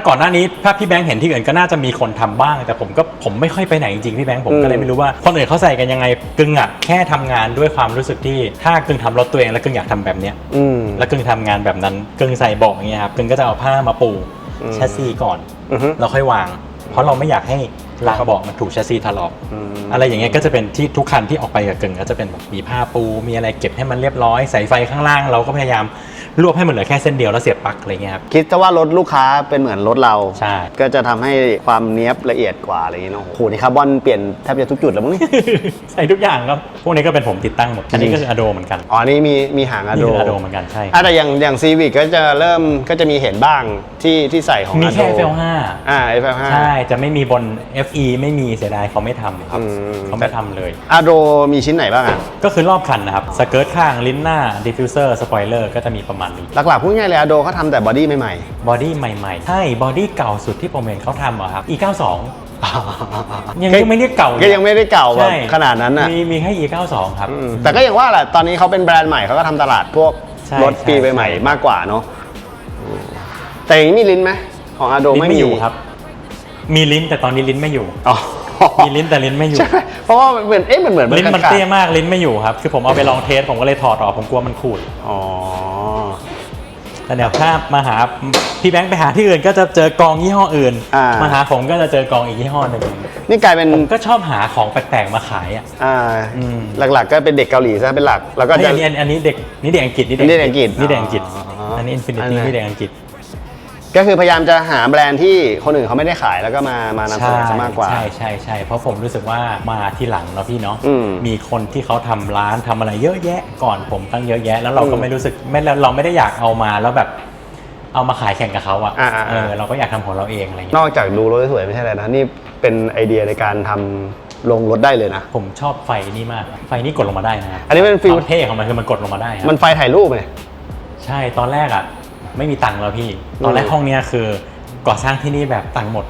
Speaker 3: ก่อนหน้านี้ถ้าพี่แบงค์เห็นที่อื่นก็น่าจะมีคนทำบ้าง แต่ผมไม่ค่อยไปไหนจริงๆพี่แบงค์ผมก็เลยไม่รู้ว่าคนอื่นเขาใส่กันยังไงกึ่งอ่ะแค่ทำงานด้วยความรู้สึกที่ถ้ากึ่งทำรถตัวเองแล้วกึ่งอยากทำแบบเนี้ย แล้วกึ่งทำงานแบบนั้นกึ่งใส่เบาะอย่างเงี้ยครับกึ่งก็จะเอาผ้ามาปูแชสซีก่อน
Speaker 2: อือฮึ
Speaker 3: แล้วค่อยวาง เพราะเราไม่อยากให้รางเบาะมันถูกแชสซีถลอกอะไรอย่างเงี้ยก็จะเป็นที่ทุกคันที่ออกไปกับกึ่งก็จะเป็นแบบมีผ้าปูมีอะไรเก็บให้มันเรียบร้อยสายไฟข้างล่างเราก็พยายามรวบให้มันเหลือแค่เส้นเดียวแล้วเสียบปลั๊กอะไรเงี้ยครับ
Speaker 2: คิดซะว่ารถลูกค้าเป็นเหมือนรถเรา
Speaker 3: ใช่
Speaker 2: ก็จะทำให้ความเนี้ยบละเอียดกว่าอะไรอย่างเงี้ยเนาะโอ้โหนี่คาร์บอนเปลี่ยนแทบจะทุกจุดแล้วมั้งนี่
Speaker 3: ใส่ทุกอย่างครับพวกนี้ก็เป็นผมติดตั้งหมดอันนี้ก็คือ Ado เหมือนกัน
Speaker 2: อ๋อนี่มีหางอะ
Speaker 3: นี่
Speaker 2: โด
Speaker 3: คือ Ado เหมือนกันใช่
Speaker 2: แต่อย่างซีวิกก็จะมีเห็นบ้างที่ใส่ของ
Speaker 3: มีแค่
Speaker 2: Ado
Speaker 3: FL5
Speaker 2: FL5
Speaker 3: ใช่จะไม่มีบน FE ไม่มีเสียดายเขาไม่ทำครับเขาไม่ทำเลย
Speaker 2: อะโดมีชิ้นไหนบ้างอ่ะ
Speaker 3: ก็คือรอบคันนะครับสเกิร์ตข้างลิ้นหน้าดิฟฟิวเซอร์สปอยเลอร์ก็จะมีประมาณนี้
Speaker 2: หลักๆพูดง่ายเลยอะโดเขาทำแต่บอดี้ใหม่
Speaker 3: บอดี้ใหม่ๆ ใช่บอดี้เก่าสุดที่ผมเห็นเขาทำอะครับ E92 ยังไม่เรียกเก่า
Speaker 2: ก็ยังไม่ได้เก่าแบบ
Speaker 3: ใช่
Speaker 2: ขนาดนั้นอ่ะ
Speaker 3: มีแค่ E92 ครับ
Speaker 2: แต่ก็อย่างว่าแหละตอนนี้เขาเป็นแบรนด์ใหม่เขาก็ทำตลาดพวก
Speaker 3: ใช่
Speaker 2: รถปีใหม่ๆมากกว่าเนาะแต่อย่างนี้มีลิ้นไหมของอาโด
Speaker 3: ลิ้น
Speaker 2: ไม่
Speaker 3: ไม่
Speaker 2: มี
Speaker 3: อยู่ครับ มีลิ้นแต่ตอนนี้ลิ้นไม่อยู่
Speaker 2: อ๋อ
Speaker 3: มีลิ้นแต่ลิ้นไม่อยู่
Speaker 2: ใช่ไหมเพราะว่าเหมือนเหมือน
Speaker 3: ลิ้นมัน
Speaker 2: ขาด
Speaker 3: เตี้ยมากลิ้นไม่อยู่ครับ คือผมเอาไปลองเทสผมก็เลยถอดออกผมกลัวมันขูด
Speaker 2: อ๋อ
Speaker 3: แต่เดี๋ยวถ้ามาหาพี่แบงค์ไปหาที่อื่นก็จะเจอกองยี่ห้ออื่น มาหาผมก็จะเจอกองอีกยี่ห้อหนึ่ง
Speaker 2: นี่กลายเป็น
Speaker 3: ผมก็ชอบหาของแปลกๆมาขายอ่ะ
Speaker 2: หลักๆก็เป็นเด็กเกาหลีซะเป็นหลักแล้วก็จะ
Speaker 3: อันนี้เด็กนี่เด็กอังกฤษ
Speaker 2: นี่เด็กอังกฤษ
Speaker 3: นี่เด็กอังกฤษ
Speaker 2: อ๋ออั
Speaker 3: อันนี้อินฟินิ
Speaker 2: อัน
Speaker 3: ตี้
Speaker 2: ไหน
Speaker 3: นี่เด็กอังกฤษ
Speaker 2: ก็คือพยายามจะหาแบรนด์ที่คนอื่นเขาไม่ได้ขายแล้วก็มานำเสนอซะมากกว่า
Speaker 3: ใช่เพราะผมรู้สึกว่ามาที่หลังเนาะพี่เนาะ
Speaker 2: อืม
Speaker 3: มีคนที่เขาทำร้านทำอะไรเยอะแยะก่อนผมตั้งเยอะแยะ แล้วเราก็ไม่รู้สึกเราไม่ได้อยากเอามาแล้วแบบเอามาขายแข่งกับเขาอ่ะเราก็อยากทำของเราเองอะไรเงี้
Speaker 2: น
Speaker 3: ย
Speaker 2: อกจากดูรถสวยไม่ใช่อะไรนะนี่เป็นไอเดียในการทำลงรถได้เลยนะ
Speaker 3: ผมชอบไฟนี่มากไฟนี่กดลงมาได้นะครับ
Speaker 2: อันนี้เป็นฟิล
Speaker 3: ความเท่ของมันคือมันกดลงมาได้ครับ
Speaker 2: มันไฟถ่ายรูปไหม
Speaker 3: ใช่ตอนแรกอ่ะไม่มีตังค์แล้วพี่ ตอนแรกห้องเนี้ยคือก่อสร้างที่นี่แบบตังค์หมด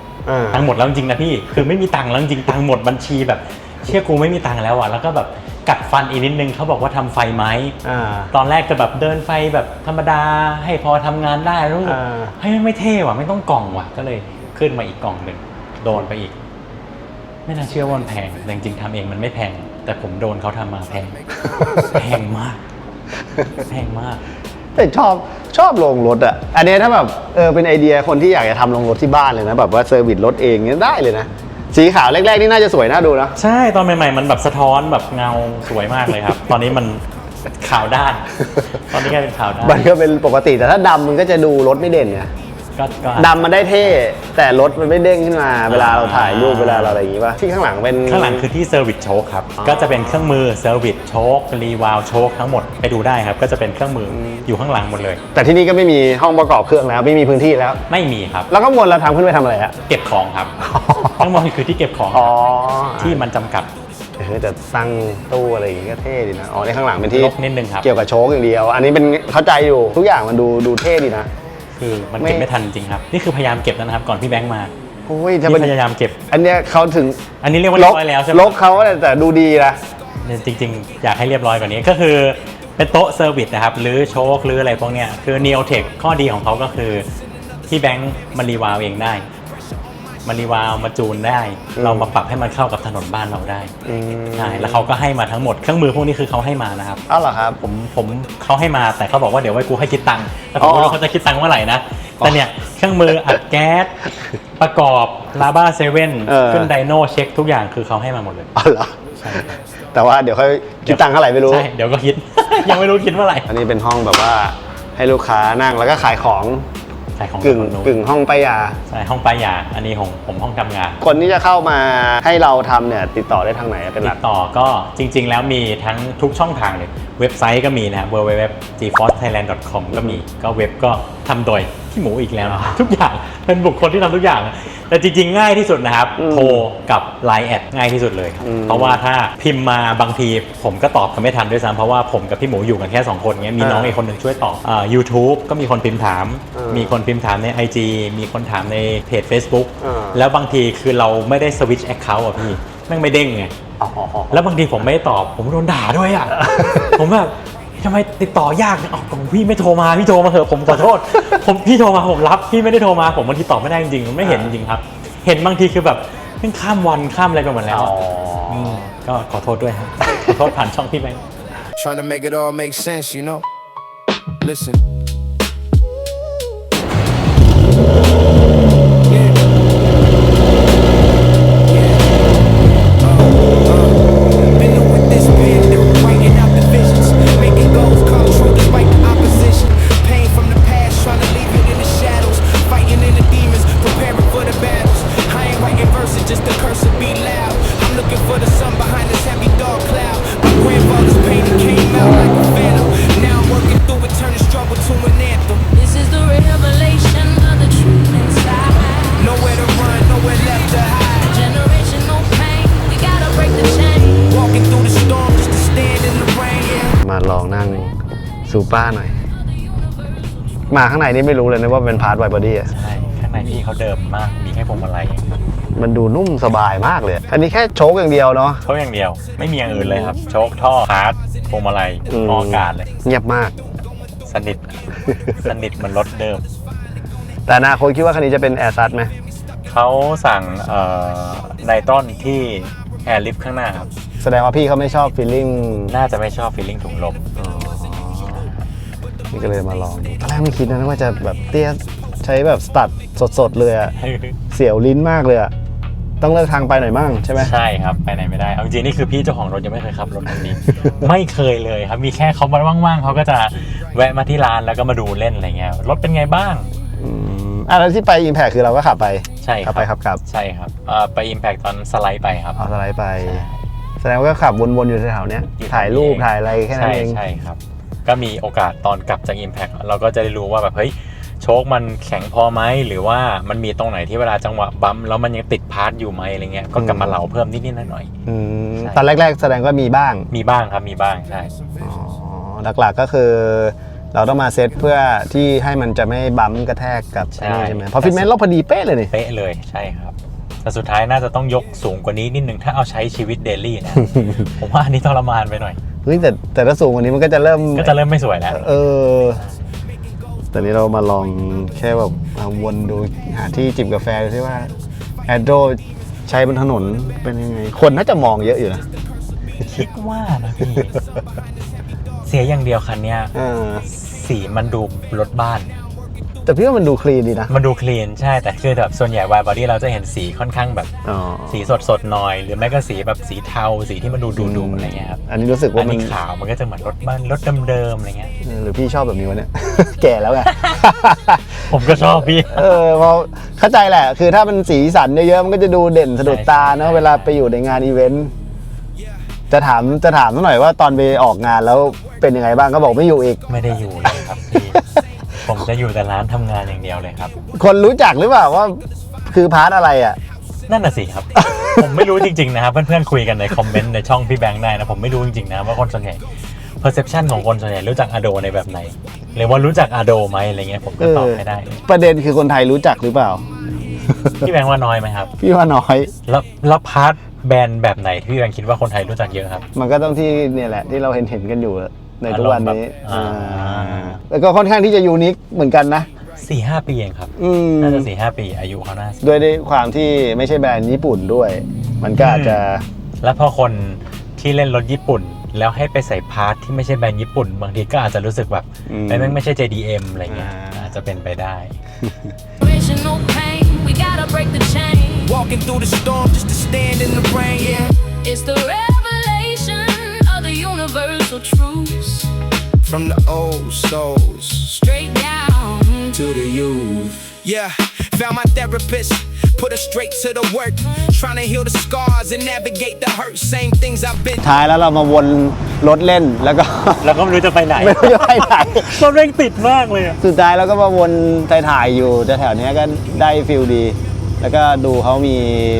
Speaker 3: ตังค์หมดแล้วจริงๆนะพี่คือไม่มีตังค์แล้วจริงๆตังค์หมดบัญชีแบบเชื่อกูไม่มีตังค์แล้วอ่ะแล้วก็แบบกัดฟันอีกนิดนึงเขาบอกว่าทำไฟไหมตอนแรกจะแบบเดินไฟแบบธรรมดาให้พอทำงานได้รู้สึกให้ไม่เท่ว่ะไม่ต้องกล่องว่ะก็เลยขึ้นมาอีกกล่องหนึ่งโดนไปอีก ไม่น่าเชื่อว่ามันแพงแต่จริงๆทำเองมันไม่แพงแต่ผมโดนเขาทำมาแพง แพงมากแพงมาก
Speaker 2: แต่ชอบลงรถอ่ะอันนี้ถ้าแบบเป็นไอเดียคนที่อยากจะทำลงรถที่บ้านเลยนะแบบว่าเซอร์วิสรถเองเนี่ยได้เลยนะสีขาวแรกๆนี่น่าจะสวยน่าดูนะ
Speaker 3: ใช่ตอนใหม่ๆมันแบบสะท้อนแบบเงาสวยมากเลยครับ ตอนนี้มันขาวด้าน ตอนนี้กลายเป็นขาวด้าน
Speaker 2: มันก็เป็นปกติแต่ถ้าดำมันก็จะดูรถไม่เด่นไง
Speaker 3: ก็
Speaker 2: ดำมันได้เท่แต่รถมันไม่เด้งขึ้นมาเวลาเราถ่ายรูปเวลาเราอะไรอย่างงี้ป่ะที่ข้างหลังเป็น
Speaker 3: ข้างหลังคือที่เซอร์วิสโชคครับก็จะเป็นเครื่องมือเซอร์วิสโชครีวาลโชคทั้งหมดไปดูได้ครับก็จะเป็นเครื่องมืออยู่ข้างหลังหมดเลย
Speaker 2: แต่ที่นี่ก็ไม่มีห้องประกอบเครื่องแล้วไม่มีพื้นที่แล้ว
Speaker 3: ไม่มีครับ
Speaker 2: แล้วก็วนเราทำขึ้นไปทำอะไรอะ
Speaker 3: เก็บของครับทั้งหมดคือที่เก็บของ
Speaker 2: อ๋อ
Speaker 3: ที่มันจำกัด
Speaker 2: แต่ตั้งตู้อะไรอย่างงี้ก็เท่ดีนะอ๋อในข้างหลังเป็นที่
Speaker 3: รกนิดนึงครับ
Speaker 2: เกี่ยวกับโชคอย่างเดียว อันนี้เป็นเข้าใจอยู่ทุกอย่างมันดูเท่ดีนะ
Speaker 3: คือมันเก็บไม่ทันจริงครับนี่คือพยายามเก็บแล้วนะครับก่อนพี่แบงค์มา
Speaker 2: โอ้ย
Speaker 3: นี่พยายามเก็บ
Speaker 2: อันเนี้ยเขาถึง
Speaker 3: อันนี้เรียกว่าเรียบร้อยแล้วใช่ไหม
Speaker 2: ลกเขาแต่ดูดีนะ
Speaker 3: จริงๆ อยากให้เรียบร้อยกว่านี้ก็คือเป็นโต๊ะเซอร์วิสนะครับหรือโชคหรืออะไรพวกเนี้ยคือ Neotech ข้อดีของเขาก็คือที่แบงค์มันรีวาลเองได้มันรีวาลมาจูนได้ เรามาปรับให้มันเข้ากับถนนบ้านเราได้ใช่แล้วเขาก็ให้มาทั้งหมดเครื่องมือพวกนี้คือเขาให้มานะครับ
Speaker 2: อ้าวเหรอครับ
Speaker 3: ผมเขาให้มาแต่เขาบอกว่าเดี๋ยวไว้กูให้คิดตังค์แต่ผมไม่รู้เขาจะคิดตังค์เมื่อไหร่นะแต่เนี่ยเครื่องมืออัดแก๊สประกอบลาบ้าเซเว่นขึ้นไดโนเช็คทุกอย่างคือเขาให้มาหมดเลย
Speaker 2: อ๋อเหรอแต่ว่าเดี๋ยวค่อยคิดตังค์เท่าไหร่ไม่รู้
Speaker 3: ใช่เดี๋ยวก็คิด ยังไม่รู้คิดเมื่อไหร่
Speaker 2: อันนี้เป็นห้องแบบว่าให้ลูกค้านั่งแล้วก็ขายของ
Speaker 3: ใช่ของ
Speaker 2: กึ่งห้องป้ายยา
Speaker 3: ใช่ห้องป้ายยาอันนี้ของผมห้องทำงาน
Speaker 2: คนที่จะเข้ามาให้เราทำเนี่ยติดต่อได้ทางไหนเป็นห
Speaker 3: ติ
Speaker 2: ลัก
Speaker 3: ดต่อก็จริง ๆ แล้วมีทั้งทุกช่องทางเลยเว็บไซต์ก็มีนะครับ www.gforcethailand.com ก็มีก็เว็บก็ทำโดยพี่หมูอีกแล้วทุกอย่างเป็นบุคคลที่ทำทุกอย่างแต่จริง ๆ ง่ายที่สุดนะครับโทรกับ Line แอดง่ายที่สุดเลยครับเพราะว่าถ้าพิมพ์มาบางทีผมก็ตอบกันไม่ทันด้วยซ้ำเพราะว่าผมกับพี่หมูอยู่กันแค่2คนเงี้ยมีน้องอีกคนหนึ่งช่วยตอบ YouTube ก็มีคนพิมพ์ถามมีคนพิมพ์ถามใน IG มีคนถามในเพจ Facebook แล้วบางทีคือเราไม่ได้สวิตช์แอคเคาท์อ่ะพี่แม่งไม่เด้งไงแล้วบางทีผมไม่ได้ตอบผมโดนด่าด้วยอ่ะ ผมแบบทำไมติดต่อยากอ๋อพี่ไม่โทรมาพี่โทรมาเถอะผมขอโทษพี่โทรมาผมรับพี่ไม่ได้โทรมาผมบางทีตอบไม่ได้จริงๆไม่เห็นจริงๆครับเห็นบางทีคือแบบเป็นข้ามวันข้ามอะไรไปหมดแล้วก็ขอโทษด้วยครับขอโทษผ่านช่องพี่แบงค์
Speaker 1: Trying to make it all make sense, you know. Listen. Been with this pen, writing out the visions, making goals come true despite the opposition. Pain from the past, trying to leave it in the shadows, fighting in the demons, preparing for the battles. I ain't writing verses, just the curse will be loud. I'm looking for the sun behind this heavy dark cloud. My grandfather's pain came out like a phantom. Now I'm working through it, turning struggle to an anthem.
Speaker 4: This is the revelation of the truth inside.
Speaker 1: Nowhere to run, nowhere left to hide.
Speaker 4: Generational pain, we gotta break the chain.
Speaker 1: Walking through the storm just to stand in the rain. Yeah.
Speaker 2: มาลองนั่งซูป้าหน่อย มาข้างในนี่ไม่รู้เลยนะว่าเป็นพาร์ทไวบอดี้อ่ะ
Speaker 3: ใช่ข้างในพี่เขาเดิมมากมีแค่พวงมาลัย
Speaker 2: มันดูนุ่มสบายมากเลยอันนี้แค่โชคอย่างเดียวเนาะ
Speaker 3: โชคอย่างเดียวไม่มีอย่างอื่นเลยครับ โชคท่อพาร์ทพวงมาลัยออกอากาศเลย
Speaker 2: เงียบมาก
Speaker 3: สนิท สนิทเหมันรถเดิม
Speaker 2: แต่อนาคตคิดว่าคันนี้จะเป็นแอร์ซัสไหม
Speaker 3: เขาสั่งไนตรอนที่แอร์ลิฟต์ข้างหน้าครับ
Speaker 2: แสดงว่าพี่เขาไม่ชอบฟีลลิ่ง
Speaker 3: น่าจะไม่ชอบฟีลลิ่งถุงลม
Speaker 2: นี่ก็เลยมาลองดูตอนแรกไม่คิดนะว่าจะแบบเตี้ยใช้แบบสตัดสดๆเลยอะเสียวลิ้นมากเลยอะต้องเลิกทางไปหน่อยมั่งใช่ไหม
Speaker 3: ใช่ครับไปไหนไม่ได้เอาจริงๆนี่คือพี่เจ้าของรถยังไม่เคยขับรถคันนี้ ไม่เคยเลยครับมีแค่เขามาว่างๆเขาก็จะแวะมาที่ร้านแล้วก็มาดูเล่นอะไรเงี้ยรถเป็นไงบ้าง
Speaker 2: แล้วที่ไป Impact คือเราก็ขับไป
Speaker 3: ใช่ค
Speaker 2: ขั
Speaker 3: รั
Speaker 2: บบ ไปขับกลับ
Speaker 3: ใช่ครับไป Impact ตอนสไลด์ไปครับ
Speaker 2: เอาสไลด์ไป แสดงว่าก็ขับวนๆอยู่แถวๆเนี้ย
Speaker 3: อยู่
Speaker 2: ถ่ายรูป
Speaker 3: เอง
Speaker 2: ถ่ายอะไรแค่นั้นเอง
Speaker 3: ใช่ครับก็มีโอกาสตอนกลับจาก Impact เราก็จะได้รู้ว่าแบบเฮ้ยโชคมันแข็งพอไหมหรือว่ามันมีตรงไหนที่เวลาจังหวะบัมป์แล้วมันยังติดพาร์ทอยู่ไหมอะไรเงี้ยก็กลับมาเหลาเพิ่มนิดๆหน่อย ใช่
Speaker 2: ตอนแรกๆแสดงว่ามีบ้าง
Speaker 3: ๆมีบ้างครับมีบ้างใช่
Speaker 2: อ๋อหลักๆก็คือเราต้องมาเซตเพื่อที่ให้มันจะไม่บัมป์กระแทกกับไอ้นี่ใช่ไหมเพราะฟิตเมนต์เราพอดีเป๊ะเลยนี่
Speaker 3: เป๊ะเลยใช่ครับแต่สุดท้ายน่าจะต้องยกสูงกว่านี้นิดนึงถ้าเอาใช้ชีวิตเดลี่นะ ผมว่าอันนี้ทรมานไปหน่อย
Speaker 2: เฮ้ยแต่ถ้าสูงกว่านี้มันก็จะเริ่ม
Speaker 3: ก็จะเริ่มไม่สวยแล้ว
Speaker 2: แต่นี้เรามาลองแค่แบบวนดูหาที่จิบกาแฟดูที่ว่าแอดโดใช้บนถนนเป็นยังไง คนน่าจะมองเยอะอยู่นะ
Speaker 3: คิดว่านะพี่ เสียอย่างเดียวคันเนี้ย สีมันดูรถบ้าน
Speaker 2: แต่พี่ว่ามันดูคลีนดีนะ
Speaker 3: มันดูคลีนใช่แต่คือแบบส่วนใหญ่วายบอดี้เราจะเห็นสีค่อนข้างแบบ
Speaker 2: อ๋อ
Speaker 3: สีสดๆหน่อย หรือไม่ก็สีแบบสีเทาสีที่มันดูดุๆอะไรเงี้ยครับ
Speaker 2: อันนี้รู้สึก
Speaker 3: อั
Speaker 2: ว่าน มัน
Speaker 3: นี้ขาวมันก็จะเหมือนรถบ้านรถเดิมๆอะไรเงี้ย
Speaker 2: หรือพี่ชอบแบบนี้วะเนี่ย แก่แล้วไง
Speaker 3: ผมก็ชอบพี่
Speaker 2: พอเข้าใจแหละ คือถ้ามันสีสันเยอะๆมันก็จะดูเด่นสะดุดตาเนอะ
Speaker 3: ใช่
Speaker 2: เวลาไปอยู่ในงานอีเวนต์จะถามสักหน่อยว่าตอนไปออกงานแล้วเป็นยังไงบ้างก็บอกไม่อยู่อีก
Speaker 3: ไม่ได้อยู่เลยครับพี่ ผมจะอยู่แต่ร้านทำงานอย่างเดียวเลยครับ
Speaker 2: คนรู้จักหรือเปล่าว่าคือพาร์ทอะไรอ่ะ
Speaker 3: นั่นน่ะสิครับ ผมไม่รู้จริงๆนะครับเพื่อนๆคุยกันในคอมเมนต์ในช่องพี่แบงค์ได้นะผมไม่รู้จริงๆนะว่าคนส่วนใหญ่ perception ของคนส่วนใหญ่รู้จักอโดในแบบไหนหรือว่ารู้จักอโดไหมอะไรเงี้ยผมก็ตอบไม่ได้เลย
Speaker 2: ประเด็นคือคนไทยรู้จักหรือเปล่า
Speaker 3: พี่แบงค์ว่าน้อยไหมครับ
Speaker 2: พี่ว่าน้อย
Speaker 3: แล้วพาร์ทแบรนด์แบบไหนที่พี่แบงค์คิดว่าคนไทยรู้จักเยอะครับ
Speaker 2: มันก็ต้องที่เนี่ยแหละที่เราเห็นกันอยู่ในทุกวันนี้
Speaker 3: อ่า
Speaker 2: แล้วก็ค่อนข้างที่จะยูนิคเหมือนกันนะ
Speaker 3: 4-5 ปีเองครับ
Speaker 2: อืม
Speaker 3: น่าจะ 4-5 ปีอายุเขาน่า
Speaker 2: ด้วยความที่ไม่ใช่แบรนด์ญี่ปุ่นด้วย มันก็อาจจะ
Speaker 3: แล้วพอคนที่เล่นรถญี่ปุ่น แล้วให้ไปใส่พาร์ทที่ไม่ใช่แบรนด์ญี่ปุ่น บางทีก็อาจจะรู้สึกแบบไอ้แม่งไม่ใช่ JDM อะไรเงี้ยอาจจะเป็นไปได้
Speaker 4: Original pain, we gotta break the chain.
Speaker 1: Walking through the storm just to stand in the rain. Yeah.
Speaker 4: It's the revelation of the universal truths.
Speaker 1: From the old souls
Speaker 4: Straight down.
Speaker 1: to the youth. Yeah, found my therapist. Put her straight to the work. Trying to heal the scars and navigate the hurt. Same things I've been.
Speaker 2: ท้ายแล้วเรามาวนรถเล่นแล้วก็
Speaker 3: แล้วก็ไม่รู้จะไปไหน
Speaker 2: ไม่รู้จะไปไหน
Speaker 3: รถเร่งติดมากเลยอะ
Speaker 2: สุดท้ายเราก็มาวนถ่ายๆอยู่แถวๆเนี้ยก็ได้ฟิลดี แล้วก็ดูเขามี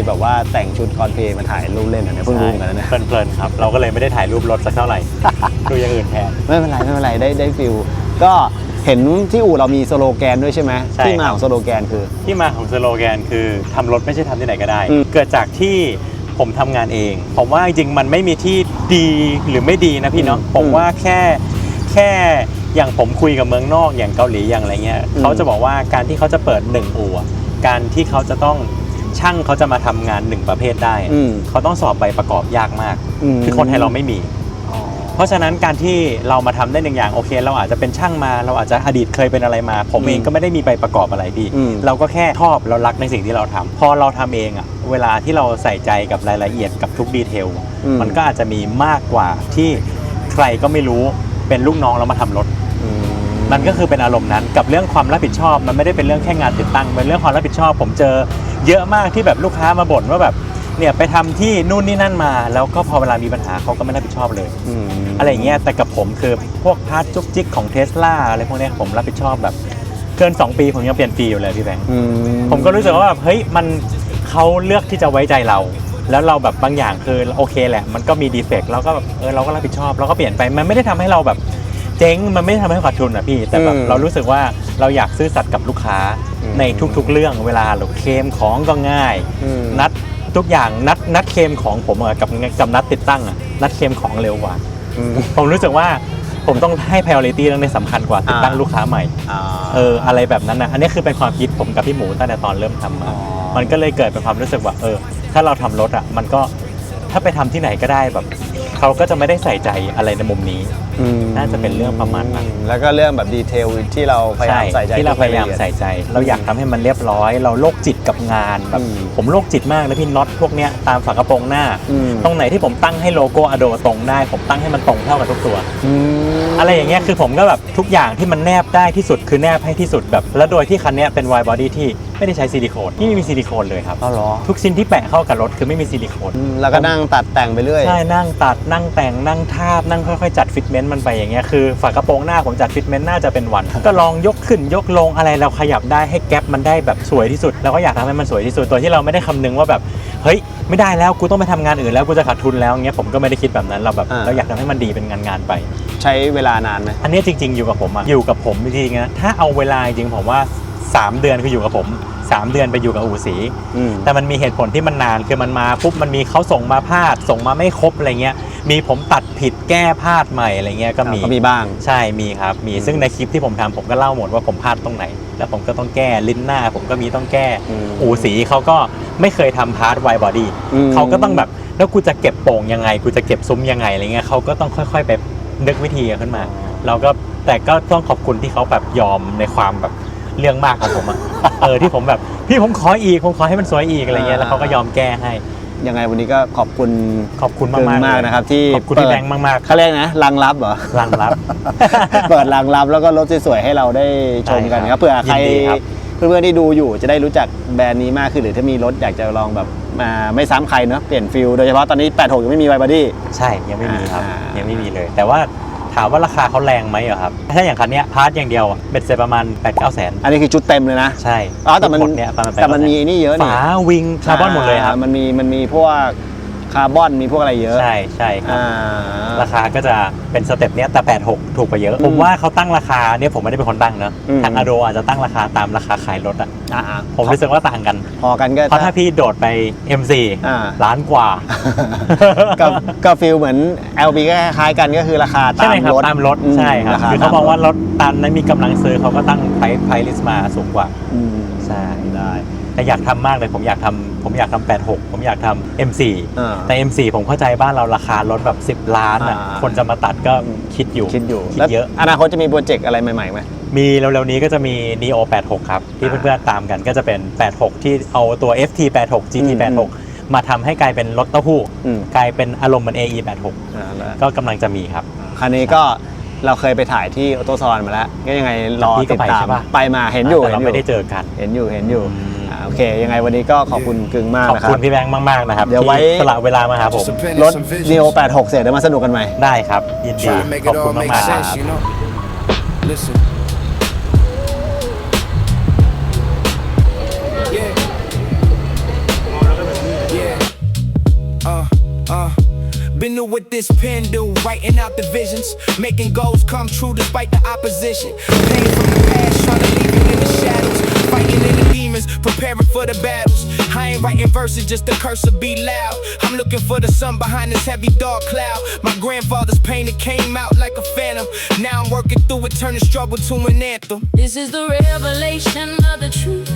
Speaker 2: แบบว่าแต่งชุดคอสเพลย์มาถ่ายรูปเล่นอันเนี้ยเพิ่งรู้เหมือนกันนะเนี่ย
Speaker 3: เพลินๆครับ เราก็เลยไม่ได้ถ่ายรูปรถสักเท่าไหร่ ดูอย่างอื่นแทน
Speaker 2: ไม่เป็นไรได้ฟิลก็เห็นที่อู่เรามีสโลแกนด้วยใช่ไหม
Speaker 3: ใช่
Speaker 2: ที่มา
Speaker 3: ครับ
Speaker 2: ของสโลแกนคือ
Speaker 3: ที่มาของสโลแกนคือทำรถไม่ใช่ทำที่ไหนก็ได้
Speaker 2: อืม
Speaker 3: เกิดจากที่ผมทำงานเอง ผมว่าจริงๆมันไม่มีที่ดีหรือไม่ดีนะพี่เนาะผมว่าแค่อย่างผมคุยกับเมืองนอกอย่างเกาหลีอย่างอะไรเงี้ยเขาจะบอกว่าการที่เขาจะเปิด1อู่อะการที่เขาจะต้องช่างเขาจะมาทำงาน1ประเภทได้อะ
Speaker 2: อืม
Speaker 3: เขาต้องสอบใบประกอบยากมาก
Speaker 2: อืม
Speaker 3: คือคนไทยเราไม่มี
Speaker 2: อ๋อ
Speaker 3: เพราะฉะนั้นการที่เรามาทำได้หนึ่งอย่างโอเค เราอาจจะเป็นช่างมาเราอาจจะอดีตเคยเป็นอะไรมา ผมเองก็ไม่ได้มีใบประกอบอะไรพี่ เราก็แค่ชอบเรารักในสิ่งที่เราทำพอเราทำเองอะเวลาที่เราใส่ใจกับรายละเอียดกับทุกดีเทลมันก็อาจจะมีมากกว่าที่ใครก็ไม่รู้เป็นลูกน้องแล้วมาทำรถ มันก็คือเป็นอารมณ์นั้นกับเรื่องความรับผิดชอบมันไม่ได้เป็นเรื่องแค่งานติดตั้งเป็นเรื่องความรับผิดชอบ ผมเจอเยอะมากที่แบบลูกค้ามาบ่นว่าแบบเนี่ยไปทำที่นู่นนี่นั่นมาแล้วก็พอเวลามีปัญหาเขาก็ไม่รับผิดชอบเลย อะไรอย่างเงี้ยแต่กับผมคือพวกพาร์ทจุกจิกของเทสลาอะไรพวกเนี้ยผมรับผิดชอบแบบเกิน2 ปีผมยังเปลี่ยนฟรีอยู่เลยพี่แบงค์ผมก็รู้สึกว่าแบบเฮ้ยมันเขาเลือกที่จะไว้ใจเรา แล้วเราแบบบางอย่างคือโอเคแหละมันก็มีดีเฟกต์เราก็แบบเราก็รับผิดชอบเราก็เปลี่ยนไปมันไม่ได้ทำให้เราแบบ เจ๊งมันไม่ทำให้ขาดทุนนะพี่แต่แบบเรารู้สึกว่าเราอยากซื่อสัตย์กับลูกค้าในทุกๆเรื่องเวลาเราเคลมของก็ง่ายนัดทุกอย่างนัดเคลมของผมกับนัดติดตั้งอะนัดเคลมของเร็วกว่าผมรู้สึกว่าผมต้องให้ priority เรื่องนี้สำคัญกว่าติดตั้งลูกค้าใหม่อะไรแบบนั้นนะอันนี้คือเป็นความคิดผมกับพี่หมูตั้งแต่ตอนเริ่มทำมามันก็เลยเกิดเป็นความรู้สึกว่าถ้าเราทำรถอ่ะมันก็ถ้าไปทำที่ไหนก็ได้แบบเขาก็จะไม่ได้ใส่ใจอะไรในมุมนี้น่าจะเป็นเรื่องประมาณนั้น
Speaker 2: แล้วก็เรื่องแบบดีเทลที่เราพยายามใส่ใจ
Speaker 3: ที่เราพยายามใส่ใจเราอยากทำให้มันเรียบร้อยเราโรคจิตกับงานแบบผมโรคจิตมากนะพี่น็อตพวกเนี้ยตามฝากระโปรงหน้าตรงไหนที่ผมตั้งให้โลโก้อโดตรงได้ผมตั้งให้มันตรงเท่ากับทุกตัวอะไรอย่างเงี้ยคือผมก็แบบทุกอย่างที่มันแนบได้ที่สุดคือแนบให้ที่สุดแบบแล้วโดยที่คันนี้เป็น wide body ที่ไม่ได้ใช้ซิลิโคนไม่มีซิลิโคนเลยครับทุกชิ้นที่แปะเข้ากับรถคือไม่มีซิลิโคน
Speaker 2: แล้วก็นั่งตัดแต่งไปเรื่อย
Speaker 3: ใช่นั่งตัดนั่งแต่งนั่งทาบนั่งค่อยๆจัดฟิตเมนต์มันไปอย่างเงี้ยคือฝากระโปรงหน้าผมจัดฟิตเมนต์น่าจะเป็นวันก็ลองยกขึ้นยกลงอะไรเราขยับได้ให้แก๊ปมันได้แบบสวยที่สุดแล้วก็อยากทำให้มันสวยที่สุดตัวที่เราไม่ได้คำนึงว่าแบบเฮ้ยไม่ได้แล้วกูต้องไปทำงานอื่นแล้วกูจะขาดทุนแล้วเงี้ยผมก็ไม่ได้คิดแบบนั้นเราแบบเราอยากทำให้มันดีเป็นงานไป
Speaker 2: ใช้เวลานานไหม
Speaker 3: อันนี้จริงๆอยู่กับผมจริงๆนะถ้าเอาเวลาจริงผมว่า3 เดือนคืออยู่กับผม3 เดือนไปอยู่กับอู่สีแต่มันมีเหตุผลที่มันนานคือมันมาปุ๊บมันมีเขาส่งมาพลาดส่งมาไม่ครบอะไรเงี้ยมีผมตัดผิดแก้พลาดใหม่อะไรเงี้ยก็มี
Speaker 2: บ้าง
Speaker 3: ใช่มีครับมีซึ่งในคลิปที่ผมทำผมก็เล่าหมดว่าผมพลาดตรงไหนแล้วผมก็ต้องแก้ลิ้นหน้าผมก็มีต้องแก้อู่สีเขาก็ไม่เคยทำพาร์ทไวบอดี้เขาก็ต้องแบบแล้วกูจะเก็บโป่งยังไงกูจะเก็บซุ้มยังไงอะไรเงี้ยเขาก็ต้องค่อยๆไปนึกวิธีขึ้นมาเราก็แต่ก็ต้องขอบคุณที่เขาแบบยอมในความแบบเรื่องมากของผมที่ผมแบบพี่ผมขอให้มันสวยอีกอะไรเงี้ยแล้วเขาก็ยอมแก้ให้
Speaker 2: ยังไงวันนี้ก็ขอบคุณ
Speaker 3: มาก
Speaker 2: ๆนะครับที่
Speaker 3: ขอบคุณพี่แบงค์มาก
Speaker 2: ๆเขาเรียกนะรังรับเหรอ
Speaker 3: รังรับ
Speaker 2: เปิดรังรับแล้วก็รถสวยๆให้เราได้ชมกันครับเผื่อใครเพื่อนๆที่ดูอยู่จะได้รู้จักแบรนด์นี้มากขึ้นหรือถ้ามีรถอยากจะลองแบบมาไม่ซ้ำใครเนาะเปลี่ยนฟิลโดยเฉพาะตอนนี้86ยังไม่มีไวบอดี้
Speaker 3: ใช่ยังไม่มีครับยังไม่มีเลยแต่ว่าถามว่าราคาเขาแรงไหมเหรอครับถ้าอย่างคันนี้พาร์ทอย่างเดียวเบ็ดเสร็จประมาณ 8-9 แสน
Speaker 2: อันนี้คือชุดเต็มเลยนะ
Speaker 3: ใช่
Speaker 2: แต่มันมีนี่เยอะนี่
Speaker 3: ฝาวิงคาร์บอนหมดเลยครับ
Speaker 2: มันมีพวกคาร์บอนมีพวกอะไรเยอะ
Speaker 3: ใช่ครับราคาก็จะเป็นสเต็ปเนี้ยแต่86ถูกกว่าเยอะผมว่าเขาตั้งราคาเนี่ยผมไม่ได้เป็นคนตั้งเนอะทางอโดอาจจะตั้งราคาตามราคาขายรถผมรู้สึกว่าต่างกัน
Speaker 2: พอกันก็
Speaker 3: เพราะถ้าพี่โดดไป M4 ล้านกว่า
Speaker 2: ก็ฟีลเหมือน LB ก็คล้ายกันก็คือราคาตามรถ
Speaker 3: ใช่ครับคือเขาบอกว่ารถตันนั้นมีกำลังซื้อเขาก็ตั้งไพรลิสต์มาสูงกว่าใช่ได้แต่อยากทำมากเลยผมอยากทำ86ผมอยากทำ M4 แต่ M4 ผมเข้าใจบ้านเราราคารถแบบ10 ล้านอ่ะคนจะมาตัดก็คิดอยู่
Speaker 2: เยอะอนาคตจะมีโปรเจกต์อะไรใหม่ๆไหม
Speaker 3: มีเร็วๆนี้ก็จะมี Neo 86ครับที่เพื่อนๆตามกันก็จะเป็น86ที่เอาตัว FT 86 GT 86มาทำให้กลายเป็นรถเต้าหู้กลายเป็นอารมณ์เหมือน AE 86ก็กำลังจะมีครับ
Speaker 2: คันนี้ก็เราเคยไปถ่ายที่ออโต้ซอนมาแล้วก็ยังไงรอติดตามไปมาเห็นอยู่
Speaker 3: เราไม่ได้เจอกัน
Speaker 2: เห็นอยู่โอเคยังไงวันนี้ก็ขอบคุณกึ่งมากนะครับ
Speaker 3: ขอบคุณพี่แบงค์มากๆนะครับ
Speaker 2: เดี๋ยวไว้
Speaker 3: สละเวลามาครับผม
Speaker 2: รถ Neo 86เสร็จเดี๋ยวมาสนุกกันใหม่
Speaker 3: ได้ครับยินดีขอบคุณมากๆครับ
Speaker 1: Been new with this pen, dude, writing out the visions, making goals come true despite the opposition. Pain from the past, trying to leave it in the shadows, fighting in the demons, preparing for the battles. I ain't writing verses, just the curse will be loud. I'm looking for the sun behind this heavy dark cloud. My grandfather's pain, it came out like a phantom. Now I'm working through it, turning struggle to an anthem.
Speaker 4: This is the revelation of the truth.